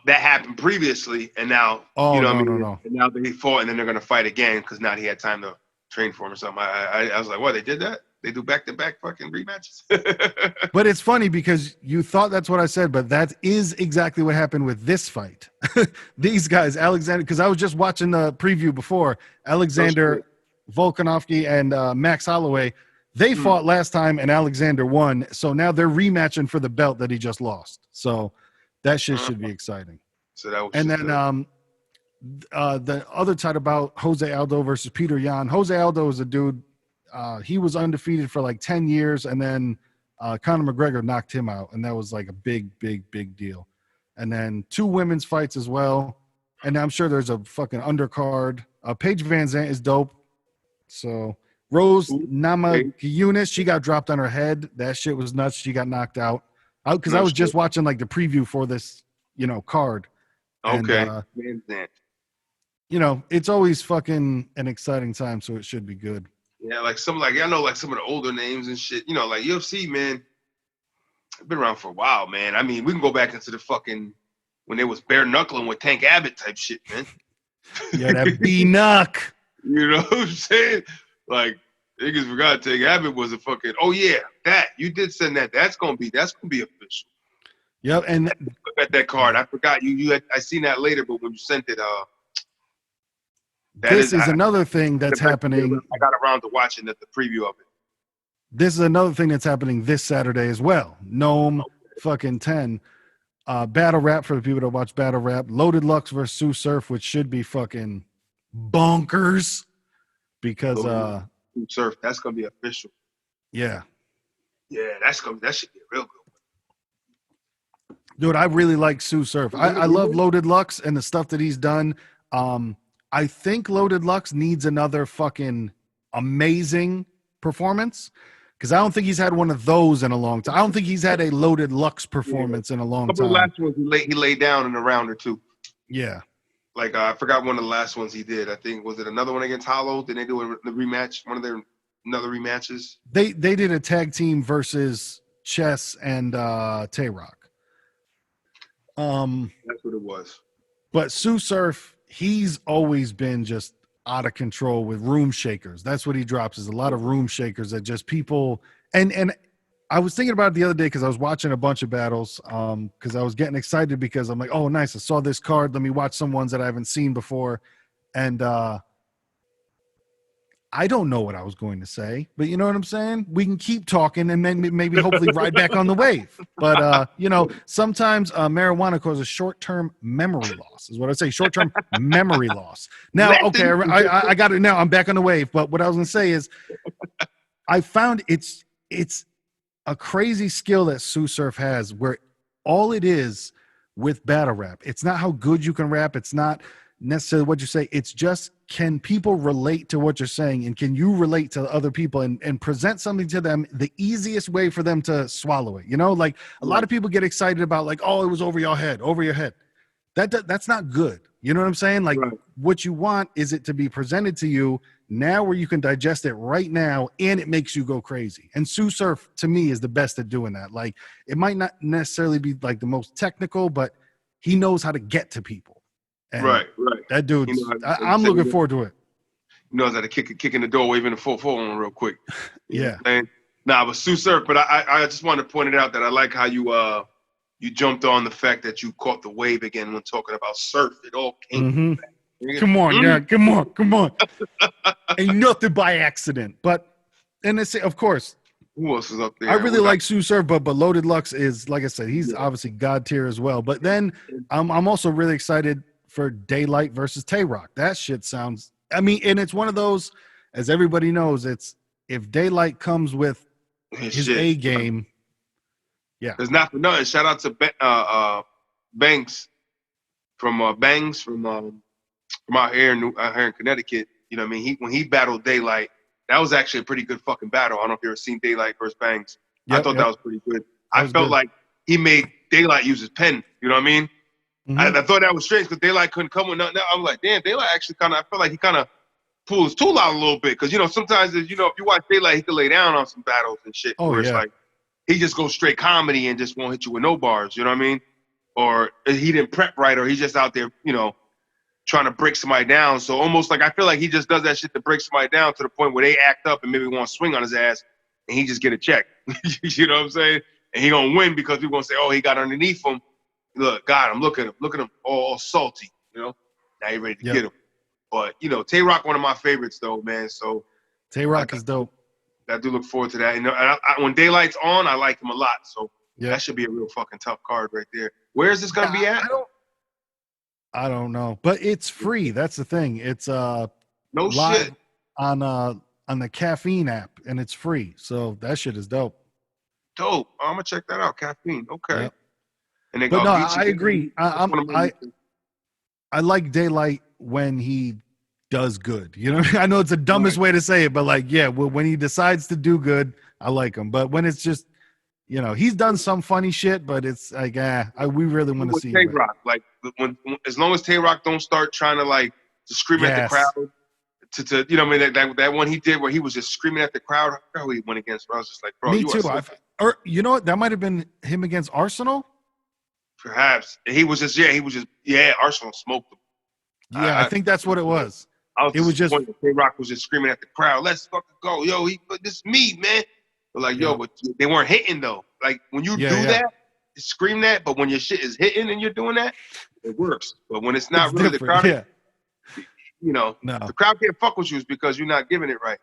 that happened previously, and now no. And now they fought, and then they're gonna fight again because now he had time to train for him or something. I was like, what? They did that? They do back-to-back fucking rematches? But it's funny because you thought that's what I said, but that is exactly what happened with this fight. These guys, Alexander, because I was just watching the preview before, Alexander Volkanovski and Max Holloway, they fought last time and Alexander won. So now they're rematching for the belt that he just lost. So that shit should be exciting. So that was and then the other title about Jose Aldo versus Peter Yan. Jose Aldo is a dude. He was undefeated for like 10 years, and then Conor McGregor knocked him out, and that was like a big deal. And then 2 women's fights as well, and I'm sure there's a fucking undercard. Paige Van Zandt is dope. So Rose Namajunas, she got dropped on her head. That shit was nuts. She got knocked out. Because I was just watching like the preview for this, card. Okay. And, Van Zandt. It's always fucking an exciting time, so it should be good. Yeah, I know like some of the older names and shit. Like UFC, man, I've been around for a while, man. I mean, we can go back into the fucking when they was bare knuckling with Tank Abbott type shit, man. Yeah, that B-Knuck. You know what I'm saying? Like, niggas forgot Tank Abbott was a fucking. Oh yeah, that you did send that. That's gonna be official. Yep, and look at that card. I forgot you. I seen that later, but when you sent it, this is another thing that's happening. I got around to watching the preview of it. This is another thing that's happening this Saturday as well. Gnome fucking 10. Battle rap for the people that watch battle rap. Loaded Lux versus Sue Surf, which should be fucking bonkers. because Surf. That's gonna be official. Yeah, that should be a real good one. Dude, I really like Sue Surf. I love Loaded Lux and the stuff that he's done. I think Loaded Lux needs another fucking amazing performance because I don't think he's had one of those in a long time. I don't think he's had a Loaded Lux performance in a long time. A couple of last ones he laid down in a round or two. Yeah. Like I forgot one of the last ones he did. I think was it another one against Hollow? Did they do the rematch? One of their another rematches? They did a tag team versus Chess and Tay Rock. That's what it was. But Sue Surf, he's always been just out of control with room shakers. That's what he drops, is a lot of room shakers that just people and I was thinking about it the other day because I was watching a bunch of battles because I was getting excited because I'm like, oh, nice, I saw this card. Let me watch some ones that I haven't seen before. And I don't know what I was going to say, but you know what I'm saying? We can keep talking and then maybe hopefully ride back on the wave. But, sometimes marijuana causes short-term memory loss is what I say, short-term memory loss. Now, okay, I got it now. I'm back on the wave. But what I was going to say is I found it's a crazy skill that Sue Surf has where all it is with battle rap, it's not how good you can rap. It's not necessarily what you say. It's just, can people relate to what you're saying? And can you relate to other people and present something to them the easiest way for them to swallow it? Like a lot of people get excited about like, oh, it was over your head. That's not good. You know what I'm saying? Like what you want is it to be presented to you now where you can digest it right now and it makes you go crazy. And Sue Surf to me is the best at doing that. Like it might not necessarily be like the most technical, but he knows how to get to people. And right. That dude, I'm looking forward to it. He knows how to kick in the door, waving the 4-4 real quick. Yeah. But Sue Surf, but I just wanted to point it out that I like how you jumped on the fact that you caught the wave again when talking about surf. It all came back. Come on, Dad. Come on. Ain't nothing by accident. But, and it's, of course, who else is up there? I really like Sue Surf, but Loaded Lux is, like I said, he's obviously God tier as well. But then I'm also really excited for Daylight versus Tay Rock. That shit sounds, and it's one of those, as everybody knows, it's if Daylight comes with his A game. Yeah. There's not for nothing. Shout out to Banks from out here in Connecticut. You know what I mean? When he battled Daylight, that was actually a pretty good fucking battle. I don't know if you ever seen Daylight versus Banks. I thought that was pretty good. I felt like he made Daylight use his pen. You know what I mean? Mm-hmm. I thought that was strange because Daylight couldn't come with nothing. I was like, damn, Daylight actually I felt like he kind of pulled his tool out a little bit. Because, sometimes, if you watch Daylight, he could lay down on some battles and shit. Oh, it's like, he just goes straight comedy and just won't hit you with no bars. You know what I mean? Or he didn't prep right, or he's just out there, trying to break somebody down. So almost like I feel like he just does that shit to break somebody down to the point where they act up and maybe want to swing on his ass and he just get a check. You know what I'm saying? And he gonna win because we're gonna say, oh, he got underneath him. Look, got him. Look at him all salty. Now you ready to get him. But Tay Rock, one of my favorites though, man. So Tay Rock is dope. I do look forward to that. And when Daylight's on, I like him a lot. So that should be a real fucking tough card right there. Where is this gonna be at? I don't know, but it's free. That's the thing. It's no live shit on the Caffeine app, and it's free. So that shit is dope. Dope. I'm gonna check that out. Caffeine. Okay. Yep. And but no, I agree. I like Daylight when he does good. I know it's the dumbest way to say it, but when he decides to do good, I like him. But when it's just, he's done some funny shit, but it's like, we really want to see Tay Rock. Like when as long as Tay Rock don't start trying to to scream at the crowd, that one he did where he was just screaming at the crowd. I forgot who he went against. But I was just like, bro, me too. Or you know what? That might have been him against Arsenal. Perhaps he was just Arsenal smoked him. Yeah, I think that's what it was. It was just Tay Rock was just screaming at the crowd. Let's fucking go, yo! This is me, man. But but they weren't hitting though. Like when you do that, you scream that. But when your shit is hitting and you're doing that, it works. But when it's not really different. The crowd, no. The crowd can't fuck with you because you're not giving it right.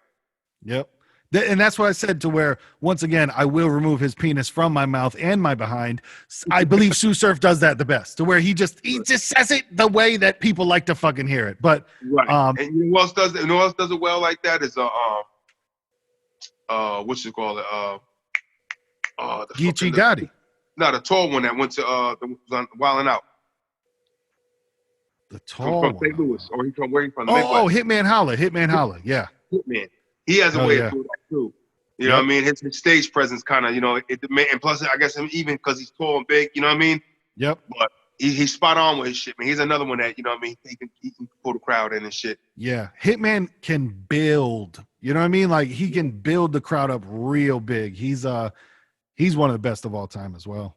Yep. And that's what I said, to where, once again, I will remove his penis from my mouth and my behind. I believe Sue Surf does that the best, to where he just says it the way that people like to fucking hear it. But Right. And you know who else does it? You know who else does it well like that is what's it called? The Geechee fucking Gotti. not a tall one that went to was on Wild 'N Out. The tall From one. St. Louis, or he from where he from? The Oh, Midwest. Hitman Holla. Hitman Holla. Yeah. Hitman. He has a Oh, way yeah. of doing that too. You know what I mean? His stage presence kind of, you know, and plus I guess him even because he's tall and big, you know what I mean? Yep. But he's spot on with his shit, man. He's another one that, you know what I mean, he can pull the crowd in and shit. Yeah. Hitman can build. You know what I mean? Like, he can build the crowd up real big. He's one of the best of all time as well.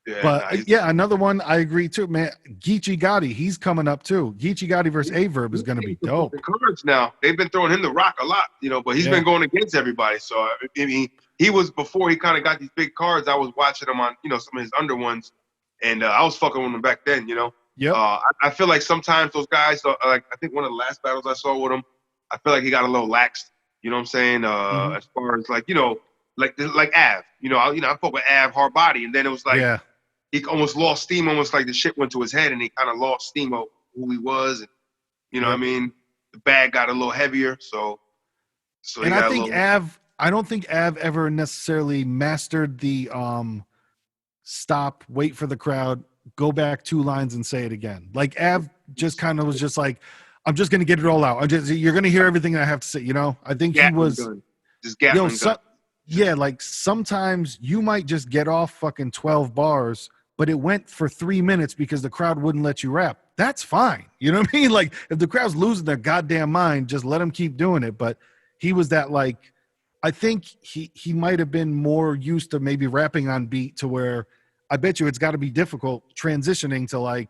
Yeah, But another one I agree too, man. Geechee Gotti, he's coming up too. Geechee Gotti versus Averb is going to be dope. Cards now, they've been throwing him the rock a lot, you know, but he's been going against everybody. So I mean, he was, before he kind of got these big cards, I was watching him on, you know, some of his under ones, and I was fucking with him back then, you know. Yep. I feel like sometimes those guys, like I think one of the last battles I saw with him, I feel like he got a little laxed. You know what I'm saying? As far as like, you know, like Av, I fought with Av hard body, and then it was like he almost lost steam, almost like the shit went to his head, and he kind of lost steam of who he was, and you know what I mean? The bag got a little heavier, so and I think I don't think Av ever necessarily mastered the stop, wait for the crowd, go back 2 lines and say it again. Like, Av just kind of was just like, I'm just gonna get it all out. You're gonna hear everything I have to say. You know, I think he was just Gatling gun. Yeah, like sometimes you might just get off fucking 12 bars, but it went for 3 minutes because the crowd wouldn't let you rap. That's fine. You know what I mean? Like, if the crowd's losing their goddamn mind, just let them keep doing it. But he was that, like, I think he might have been more used to maybe rapping on beat, to where I bet you it's got to be difficult transitioning to, like,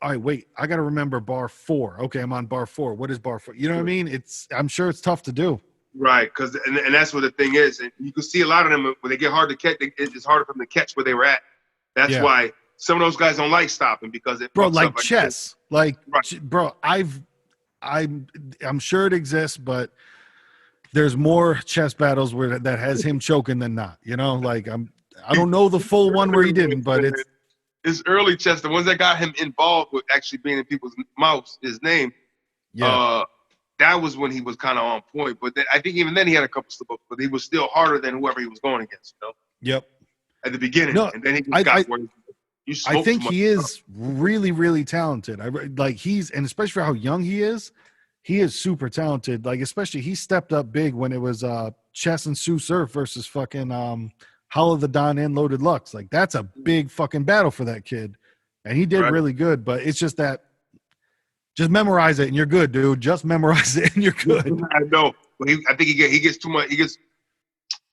all right, wait, I got to remember bar 4. Okay, I'm on bar 4. What is bar 4? You know what I mean? I'm sure it's tough to do. Right, because and that's what the thing is. And you can see a lot of them when they get hard to catch. It's harder for them to catch where they were at. That's why some of those guys don't like stopping, because it like chess. Bro, I'm sure it exists, but there's more chess battles where that has him choking than not. You know, like I don't know the full one where he didn't, but it's early chess. The ones that got him involved with actually being in people's mouths, his name. Yeah. That was when he was kind of on point. But I think even then he had a couple slip-ups, but he was still harder than whoever he was going against, you know? Yep. At the beginning. No, and then he just got where I think he is really, really talented. And especially for how young he is super talented. Like, especially he stepped up big when it was Chess and Sue Surf versus fucking Hollow the Don and Loaded Lux. Like, that's a big fucking battle for that kid. And he did really good, but it's just that, just memorize it and you're good, dude. Just memorize it and you're good. I know. But I think he gets too much. He gets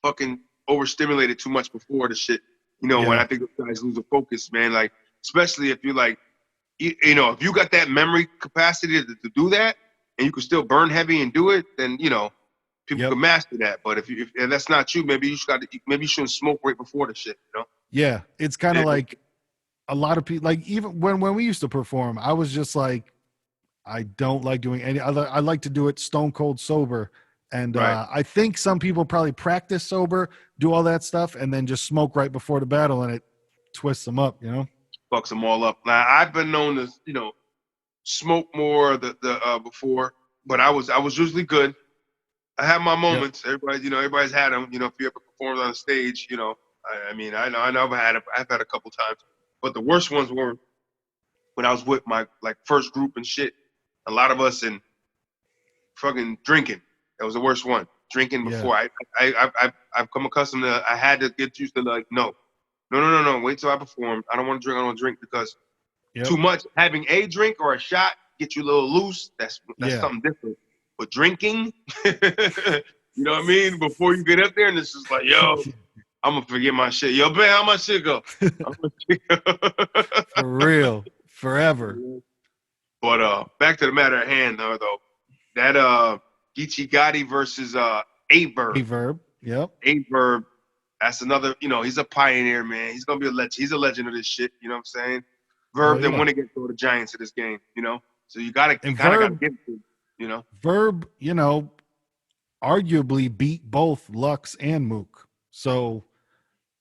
fucking overstimulated too much before the shit. You know, when I think those guys lose the focus, man. Like, especially if you're like, you know, if you got that memory capacity to do that, and you can still burn heavy and do it, then, you know, people can master that. But if that's not you, maybe you shouldn't smoke right before the shit. You know? Yeah, it's kind of like a lot of people. Like, even when we used to perform, I was just like, I don't like doing any other. I like to do it stone cold sober. And I think some people probably practice sober, do all that stuff, and then just smoke right before the battle, and it twists them up, you know? Fucks them all up. Now, I've been known to, you know, smoke more before, but I was usually good. I have my moments. Yep. Everybody's had them. You know, if you ever performed on stage, you know, I've had a couple times, but the worst ones were when I was with my first group and shit. A lot of us in fucking drinking. That was the worst one. Drinking before. I've come accustomed to. I had to get used to no. Wait till I perform. I don't want to drink. I don't want to drink because too much. Having a drink or a shot get you a little loose. That's something different. But drinking, you know what I mean? Before you get up there, and it's just like, yo, I'm gonna forget my shit. Yo, man, how my shit go? For real, forever. But back to the matter at hand, though. That Geechee Gotti versus Averb. Averb, yep. Averb, that's another. You know, he's a pioneer, man. He's gonna be a legend. He's a legend of this shit. You know what I'm saying? Verb didn't want to get through the Giants of this game. You know, so you gotta give it to him. You know, Verb, you know, arguably beat both Lux and Mook. So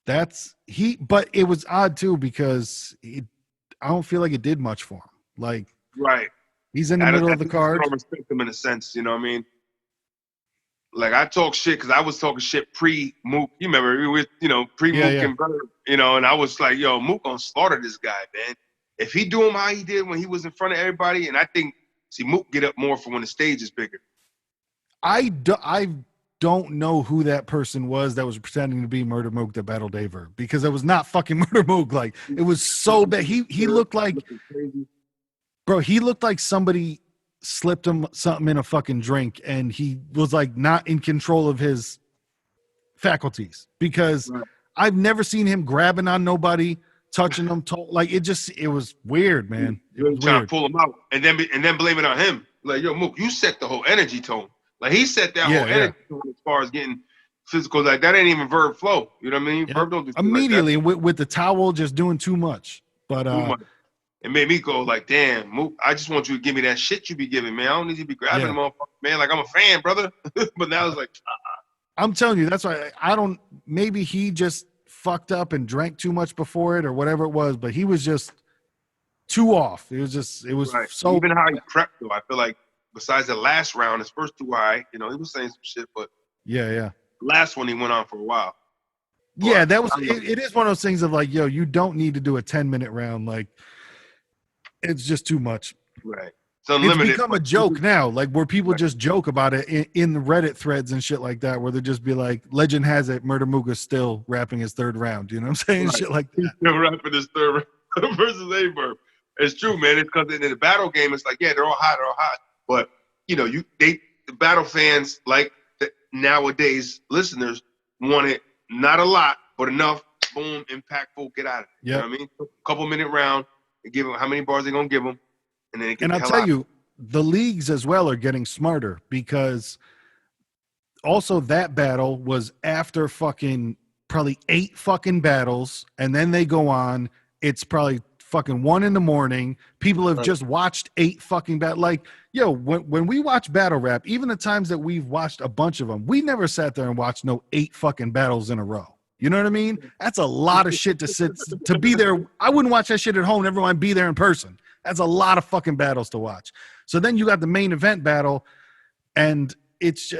but it was odd too because I don't feel like it did much for him. Like, right. He's in the middle of the card. I don't respect him in a sense, you know what I mean? Like, I talk shit because I was talking shit pre-Mook. You remember, we were, pre-Mook and Bird, and I was like, yo, Mook gonna slaughter this guy, man. If he do him how he did when he was in front of everybody, and I think, Mook get up more for when the stage is bigger. I don't know who that person was that was pretending to be Murder Mook that battled Aver, because it was not fucking Murder Mook. Like, it was so bad. He looked like, bro, he looked like somebody slipped him something in a fucking drink and he was like not in control of his faculties, because I've never seen him grabbing on nobody, touching them. Like, it was weird, man. It was trying weird. to pull him out and then blame it on him. Like, yo, Mook, you set the whole energy tone. Like, he set that whole energy tone as far as getting physical. Like, that ain't even Verb flow. You know what I mean? Verb don't do immediately like with the towel just doing too much. But too much. It made me go like, damn, Mook, I just want you to give me that shit you be giving, man. I don't need you to be grabbing them, man. Like, I'm a fan, brother. But now it's like, I'm telling you, that's why maybe he just fucked up and drank too much before it or whatever it was, but he was just too off. It was right. so. Even how he prepped, though, I feel like besides the last round, his first two, he was saying some shit, but yeah. Last one, he went on for a while. But yeah, that was, it is one of those things of like, yo, you don't need to do a 10-minute round. Like, it's just too much. Right. It's unlimited. It's become a joke now, like where people just joke about it in the Reddit threads and shit like that, where they just be like, legend has it, Murder Mook is still rapping his third round. You know what I'm saying? Shit like that. He's still rapping his third round versus Averb. It's true, man. It's because in the battle game, it's like, yeah, they're all hot. But, the battle fans, like the nowadays listeners, want it not a lot, but enough, boom, impactful, get out of it. You know what I mean? A couple minute round, and give them how many bars they're going to give them. And I'll tell you, the leagues as well are getting smarter, because also that battle was after fucking probably 8 fucking battles, and then they go on. It's probably fucking 1 a.m. People have just watched 8 fucking battles. Like, yo, when we watch battle rap, even the times that we've watched a bunch of them, we never sat there and watched 8 fucking battles in a row. You know what I mean? That's a lot of shit to be there. I wouldn't watch that shit at home. Never mind be there in person. That's a lot of fucking battles to watch. So then you got the main event battle, and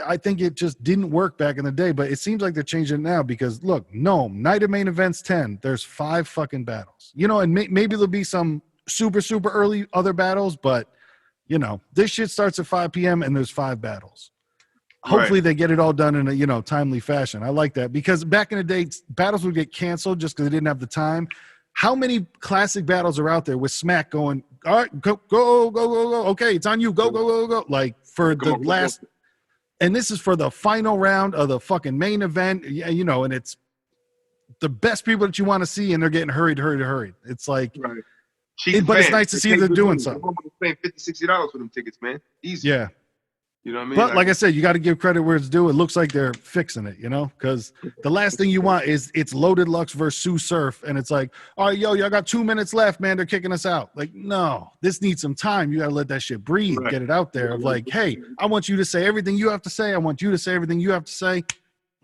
I think it just didn't work back in the day, but it seems like they're changing it now, because look, night of main events 10, there's 5 fucking battles, and maybe there'll be some super, super early other battles, but this shit starts at 5 p.m. and there's 5 battles. Hopefully they get it all done in a, timely fashion. I like that, because back in the day, battles would get canceled just because they didn't have the time. How many classic battles are out there with Smack going, all right, go. Okay, it's on you. Go. Like, for the last, and this is for the final round of the fucking main event, and it's the best people that you want to see, and they're getting hurried. It's like, but it's nice to see they're doing something. Paying $50-$60 for them tickets, man. Easy. Yeah. You know what I mean? But like I said, you got to give credit where it's due. It looks like they're fixing it, because the last thing you want is it's Loaded Lux versus Sue Surf, and it's like, all right, y'all got 2 minutes left, man. They're kicking us out. Like, no, this needs some time. You got to let that shit breathe, get it out there. Of like, hey, I want you to say everything you have to say. I want you to say everything you have to say.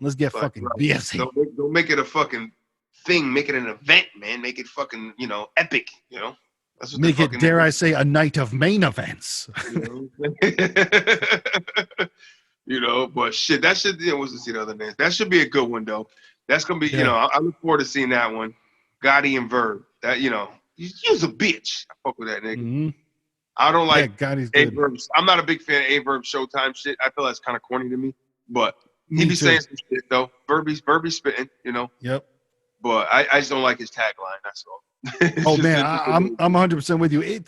Let's get fucking busy. Don't make it a fucking thing. Make it an event, man. Make it fucking, epic, Make it, dare I say, a night of main events. But shit, that should, what's to see the other names? That should be a good one, though. That's going to be, I look forward to seeing that one. Gotti and Verb. That, you's a bitch. I fuck with that nigga. Mm-hmm. I don't like Averb. I'm not a big fan of Averb Showtime shit. I feel that's kind of corny to me. But he be saying some shit, though. Verby's spitting, Yep. But I just don't like his tagline, that's all. Oh man, I'm 100% with you.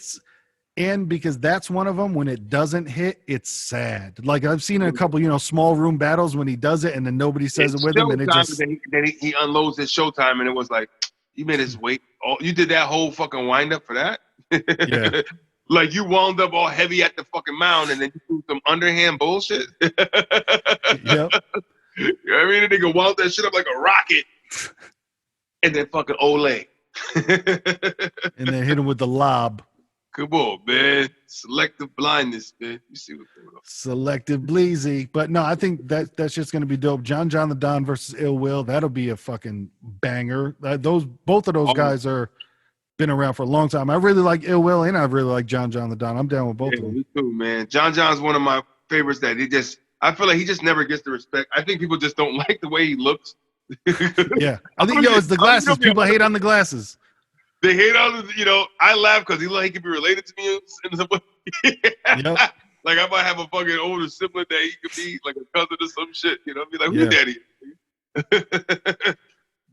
And because that's one of them, when it doesn't hit, it's sad. Like, I've seen a couple, small room battles when he does it and then nobody says it with him, and it just then he unloads his Showtime, and it was like, you made his weight. Oh, you did that whole fucking wind up for that? Yeah. Like, you wound up all heavy at the fucking mound, and then you do some underhand bullshit. Yep. You know what I mean? The nigga wound that shit up like a rocket, and then fucking Olay. And then hit him with the lob. Come on, man. Selective blindness, man. You see what's going on. Selective Bleezy. But no, I think that's just going to be dope. John the Don versus Ill Will. That'll be a fucking banger. Both of those guys are been around for a long time. I really like Ill Will and I really like John the Don. I'm down with both of them. Me too, man. John's one of my favorites that I feel like he just never gets the respect. I think people just don't like the way he looks. Yeah. I think, it's the glasses. People hate on the glasses. They hate on the, I laugh because he could be related to me in some way. Yep. Like I might have a fucking older sibling that he could be like a cousin or some shit. Be like, who's daddy?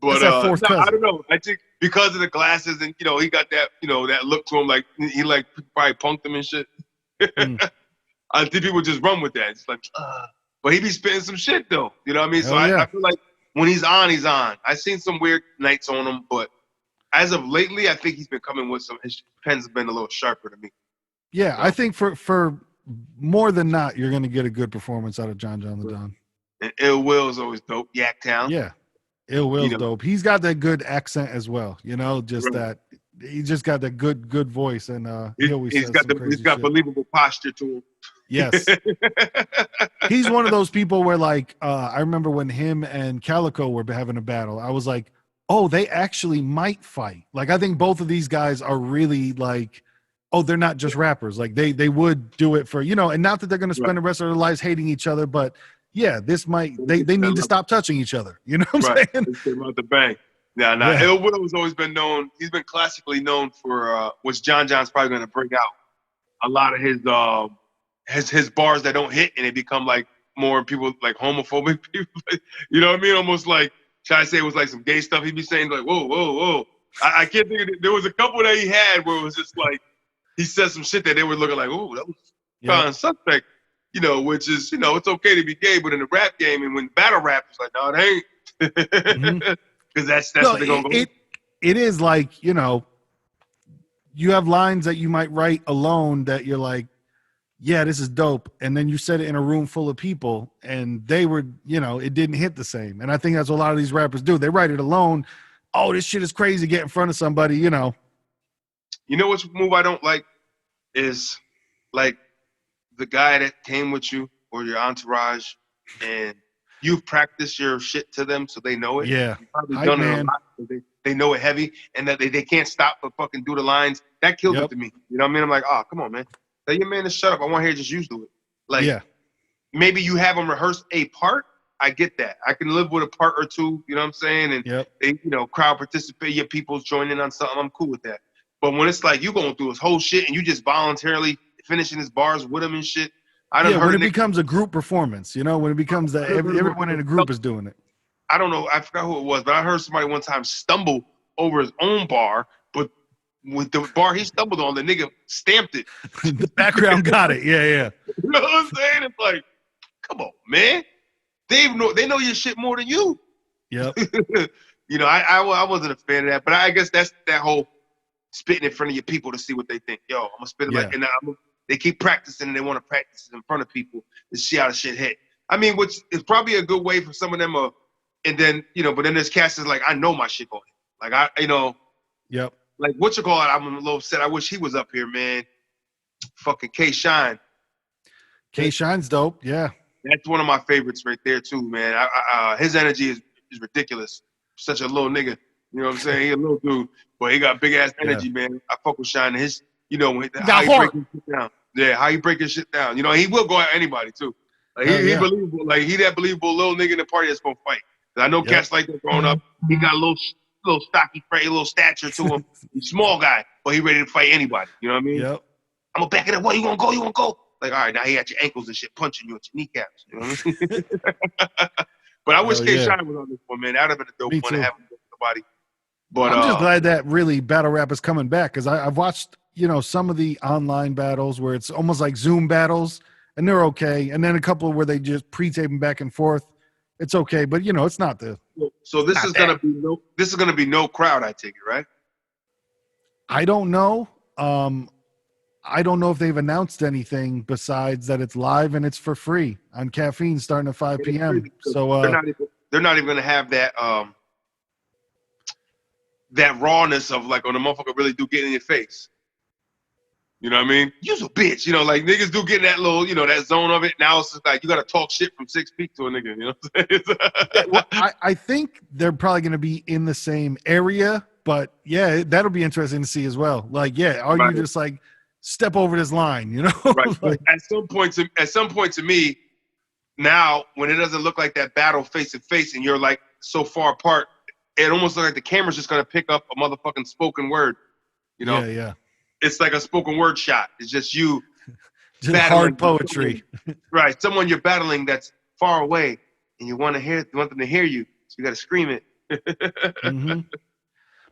But I don't know. I think because of the glasses and he got that that look to him, like he probably punked him and shit. I think people just run with that. It's like, but he be spitting some shit though. You know what I mean? So I feel like when he's on, he's on. I've seen some weird nights on him, but as of lately, I think he's been coming with his pen's been a little sharper to me. Yeah, I think for more than not, you're going to get a good performance out of John the Don. And Ill Will is always dope. Yaktown. Yeah, Ill Will's dope. He's got that good accent as well. That he just got that good voice, and he's got believable posture to him. Yes, he's one of those people where I remember when him and Calico were having a battle. I was like, oh, they actually might fight. I think both of these guys are really they're not just rappers. They would do it for, and not that they're going to spend the rest of their lives hating each other, but yeah, this might, they need to stop touching each other. You know what I'm saying? They about the bang. Yeah. Ill Will has always been known. He's been classically known for, which John's probably going to bring out a lot of his bars that don't hit and they become more people homophobic people. You know what I mean? Almost Shy say it was some gay stuff he'd be saying whoa. I can't think of it. There was a couple that he had where it was just he said some shit that they were looking oh, that was kind of suspect, which is, it's okay to be gay, but in the rap game and when battle rap, it's no, it ain't. Because that's what they're going to go. It is you have lines that you might write alone that you're yeah, this is dope. And then you said it in a room full of people and they were, it didn't hit the same. And I think that's what a lot of these rappers do. They write it alone. Oh, this shit is crazy. Get in front of somebody, You know which move I don't like is the guy that came with you or your entourage and you've practiced your shit to them so they know it. Yeah. You've probably done it a lot so they know it heavy and that they can't stop but fucking do the lines. That kills it to me. You know what I mean? I'm like, oh, come on, man. Tell your man to shut up. I want to hear just you do it. Maybe you have them rehearse a part. I get that. I can live with a part or two. You know what I'm saying? And they, crowd participate. Your people's joining in on something. I'm cool with that. But when it's you going through this whole shit and you just voluntarily finishing his bars with him and shit. When it becomes a group performance, when it becomes that everyone in a group is doing it. I don't know. I forgot who it was, but I heard somebody one time stumble over his own bar, but with the bar he stumbled on, the nigga stamped it. The background got it. Yeah. You know what I'm saying? It's come on, man. They know your shit more than you. Yep. I wasn't a fan of that, but I guess that's that whole spitting in front of your people to see what they think. Yo, I'm gonna spit it and they keep practicing and they want to practice in front of people to see how the shit hit. I mean, which is probably a good way for some of them. And then but then there's cast is I know my shit going hit. Yep. What you call it? I'm a little upset. I wish he was up here, man. Fucking K-Shine. K-Shine's dope. Yeah. That's one of my favorites right there too, man. His energy is ridiculous. Such a little nigga. You know what I'm saying? He a little dude, but he got big ass energy, man. I fuck with Shine. His, how he break his shit down. Yeah, how he break his shit down. He will go at anybody too. He believable. He that believable little nigga in the party that's gonna fight. I know cats like that growing up. He got a little stocky, a little stature to him. He's a small guy, but he ready to fight anybody. You know what I mean? Yep. I'm gonna back it up. What, you wanna go? You wanna go? All right, now he at your ankles and shit, punching you at your kneecaps. You know what I mean? But I wish K-Shine was on this one, man. That would have been a dope one to have him with somebody. But I'm just glad that really battle rap is coming back because I've watched, some of the online battles where it's almost like Zoom battles and they're okay. And then a couple where they just pre-tape them back and forth. It's okay, but it's not the. So this is gonna be no crowd. I take it, right? I don't know. I don't know if they've announced anything besides that it's live and it's for free on Caffeine starting at 5 p.m. So they're not even gonna have that that rawness of when the motherfucker really do get in your face. You know what I mean? You's a bitch. You know, like niggas do get in that little, you know, that zone of it. Now it's just like you got to talk shit from 6 feet to a nigga. You know what I'm saying? Yeah, well, I think they're probably going to be in the same area, but yeah, that'll be interesting to see as well. Like, yeah, are you just like step over this line? You know, right? like, at some point to me, now when it doesn't look like that battle face to face, and you're like so far apart, it almost looks like the camera's just gonna pick up a motherfucking spoken word. You know? Yeah. It's like a spoken word shot. It's just you Just battling hard poetry. Right. Someone you're battling that's far away and you want them to hear you. So you gotta scream it. Mm-hmm.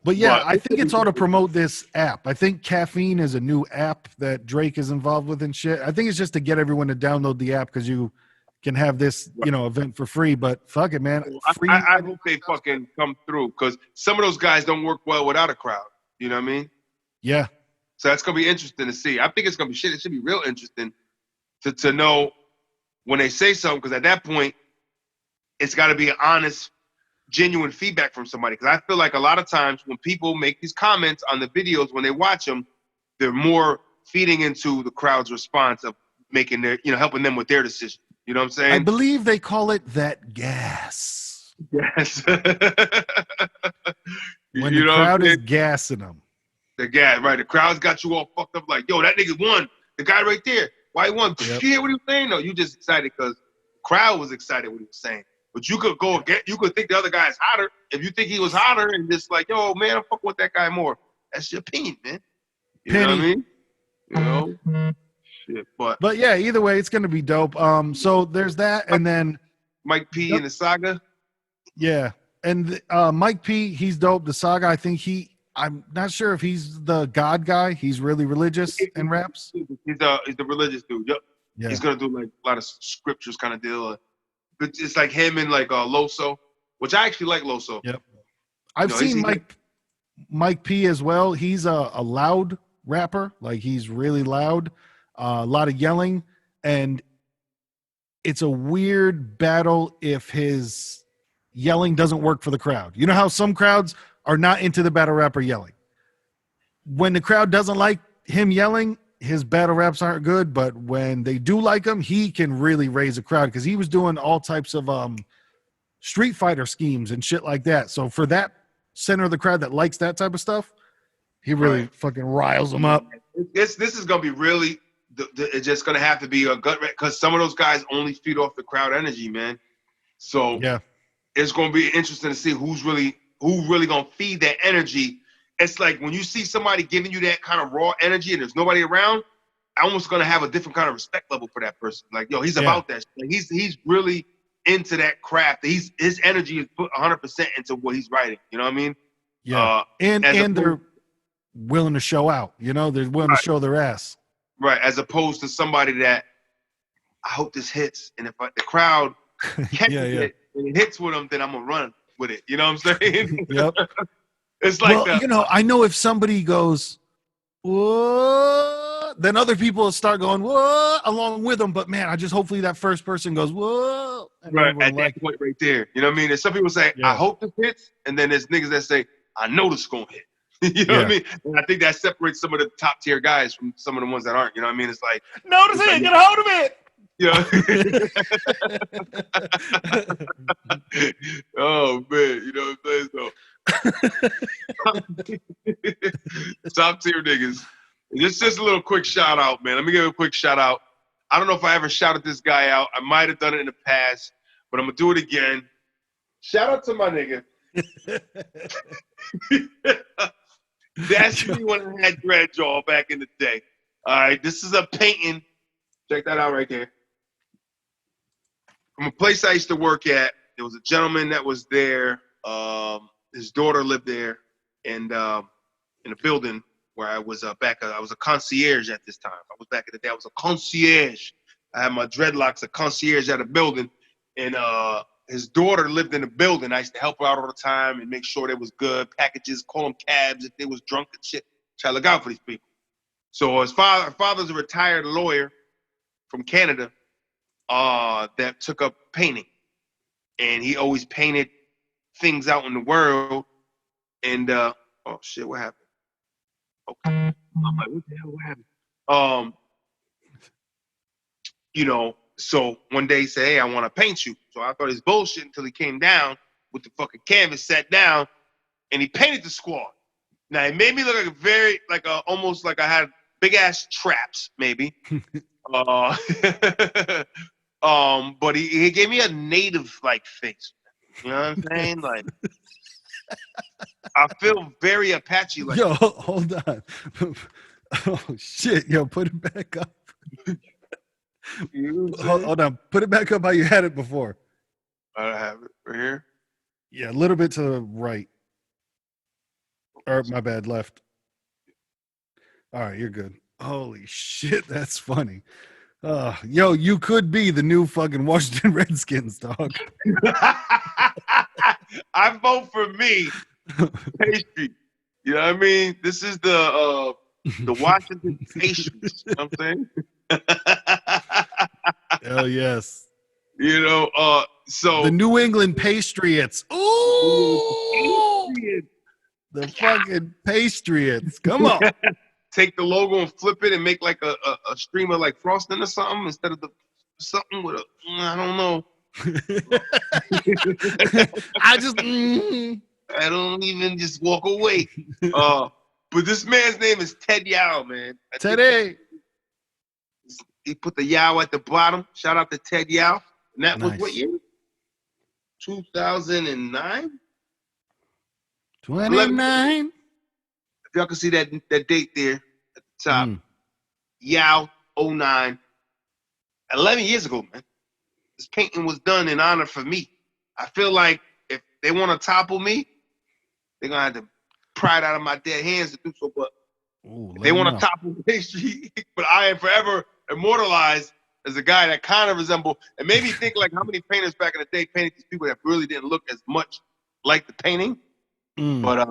But yeah, I think it's all to promote this app. I think Caffeine is a new app that Drake is involved with and shit. I think it's just to get everyone to download the app because you can have this, event for free. But fuck it, man. Free. I hope they fucking come through because some of those guys don't work well without a crowd. You know what I mean? Yeah. So that's gonna be interesting to see. I think it's gonna be shit. It should be real interesting to know when they say something, because at that point, it's got to be an honest, genuine feedback from somebody. Because I feel like a lot of times when people make these comments on the videos, when they watch them, they're more feeding into the crowd's response of making their, helping them with their decision. You know what I'm saying? I believe they call it that gas. Yes. When the crowd is gassing them. The gas, right? The crowd's got you all fucked up like, yo, that nigga won. The guy right there. Why he won? Yep. You hear what he was saying? No, you just excited because the crowd was excited what he was saying. But you could you could think the other guy's hotter if you think he was hotter and just like, yo, man, I'm fucking with that guy more. That's your opinion, man. You know what I mean? Shit, but yeah, either way, it's gonna be dope. So there's that, and then Mike P in the saga. Yeah, and Mike P, he's dope. The saga, I think I'm not sure if he's the God guy. He's really religious and raps. He's the religious dude. Yep. Yeah. He's gonna do like a lot of scriptures kind of deal. It's like him and like Loso, which I actually like Loso. Yep. I've seen Mike P as well. He's a loud rapper. Like he's really loud. A lot of yelling, and it's a weird battle if his yelling doesn't work for the crowd. You know how some crowds are not into the battle rapper yelling. When the crowd doesn't like him yelling, his battle raps aren't good, but when they do like him, he can really raise a crowd because he was doing all types of Street Fighter schemes and shit like that. So for that center of the crowd that likes that type of stuff, he really fucking riles them up. This is going to be really, it's just going to have to be a gut, because some of those guys only feed off the crowd energy, man. So yeah, it's going to be interesting to see who really going to feed that energy. It's like when you see somebody giving you that kind of raw energy and there's nobody around, I'm almost going to have a different kind of respect level for that person. Like, yo, he's about that. Like, he's really into that craft. His energy is put 100% into what he's writing. You know what I mean? Yeah. And they're willing to show out. You know, they're willing to show their ass. Right. As opposed to somebody that, I hope this hits. And if the crowd catches it and it hits with them, then I'm going to run with it. You know what I'm saying? Yep. It's like I know if somebody goes, whoa, then other people will start going, whoa, along with them. But man, I just hopefully that first person goes, whoa. Right, at that point right there. You know what I mean? There's some people say, I hope this hits. And then there's niggas that say, I know this is going to hit. You know what I mean? And I think that separates some of the top tier guys from some of the ones that aren't. You know what I mean? It's like, notice it, get a hold of it. Yeah. Oh man, you know what I'm saying? So top tier niggas. Just a little quick shout out, man. Let me give a quick shout out. I don't know if I ever shouted this guy out. I might have done it in the past, but I'm gonna do it again. Shout out to my nigga. That's me when I had dread jaw back in the day. All right, this is a painting. Check that out right there. From a place I used to work at, there was a gentleman that was there. His daughter lived there, and in a building where I was I was a concierge at this time. I was back in the day. I was a concierge. I had my dreadlocks, a concierge at a building, and his daughter lived in the building. I used to help her out all the time and make sure they was good. Packages, call them cabs if they was drunk and shit. Try to look out for these people. So his father's a retired lawyer from Canada that took up painting. And he always painted things out in the world. And, oh, shit, what happened? Okay. I'm like, what the hell, what happened? You know, so one day he said, hey, I want to paint you. So I thought it's bullshit until he came down with the fucking canvas, sat down, and he painted the squad. Now it made me look like almost like I had big ass traps, maybe. But he gave me a native like face. You know what I'm saying? Like I feel very Apache like. Yo, hold on. Oh shit, yo, put it back up. Hold on, put it back up how you had it before. I have it right here. Yeah, a little bit to the right. Or my bad, left. All right, you're good. Holy shit, that's funny. Yo, you could be the new fucking Washington Redskins, dog. I vote for me. Pastry. You know what I mean? This is the Washington pastries. You know what I'm saying? Hell yes. You know, so the New England Patriots. Ooh, the fucking Patriots. Come on. Take the logo and flip it and make like a stream of like frosting or something instead of the something with a I don't know. I don't even just walk away. But this man's name is Ted Yao, man. Teddy. He put the Yao at the bottom. Shout out to Ted Yao. And that was what year? 2009? 29. If y'all can see that date there at the top. Yao 09. 11 years ago, man. This painting was done in honor for me. I feel like if they want to topple me, they're going to have to pry it out of my dead hands to do so. But they want to topple pastry. But I am forever immortalized as a guy that kind of resemble and made me think like how many painters back in the day painted these people that really didn't look as much like the painting. But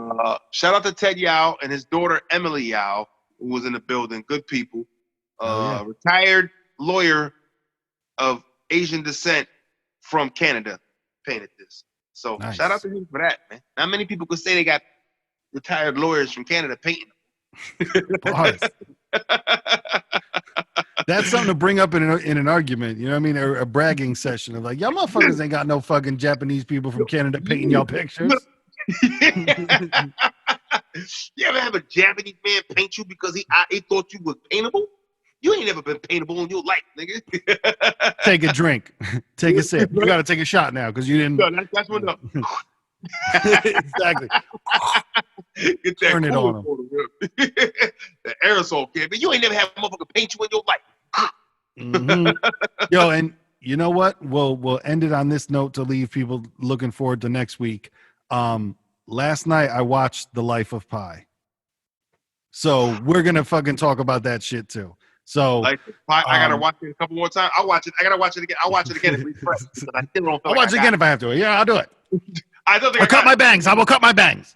shout out to Ted Yao and his daughter Emily Yao, who was in the building. Good people. Retired lawyer of Asian descent from Canada painted this. So shout out to him for that, man. Not many people could say they got retired lawyers from Canada painting. That's something to bring up in an argument, you know what I mean? A bragging session of like, y'all motherfuckers ain't got no fucking Japanese people from Canada painting y'all pictures. You ever have a Japanese man paint you because he thought you was paintable? You ain't never been paintable in your life, nigga. Take a drink. Take a sip. You got to take a shot now because you didn't. No, that's what up. Exactly. Get that Turn it on him. The aerosol can, but you ain't never had a motherfucker paint you in your life. Yo, and you know what? We'll end it on this note to leave people looking forward to next week. Last night I watched The Life of Pi. So we're gonna fucking talk about that shit too. So I gotta watch it a couple more times. I'll watch it. I gotta watch it again. I'll watch it again and refresh. I'll watch it again if I have to. Yeah, I'll do it. I'll cut my bangs. I will cut my bangs.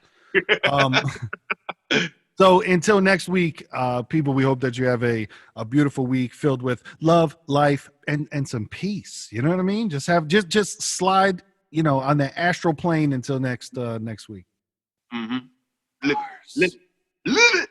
So until next week, people, we hope that you have a beautiful week filled with love, life, and some peace. You know what I mean? Just slide, on the astral plane until next week. Live it.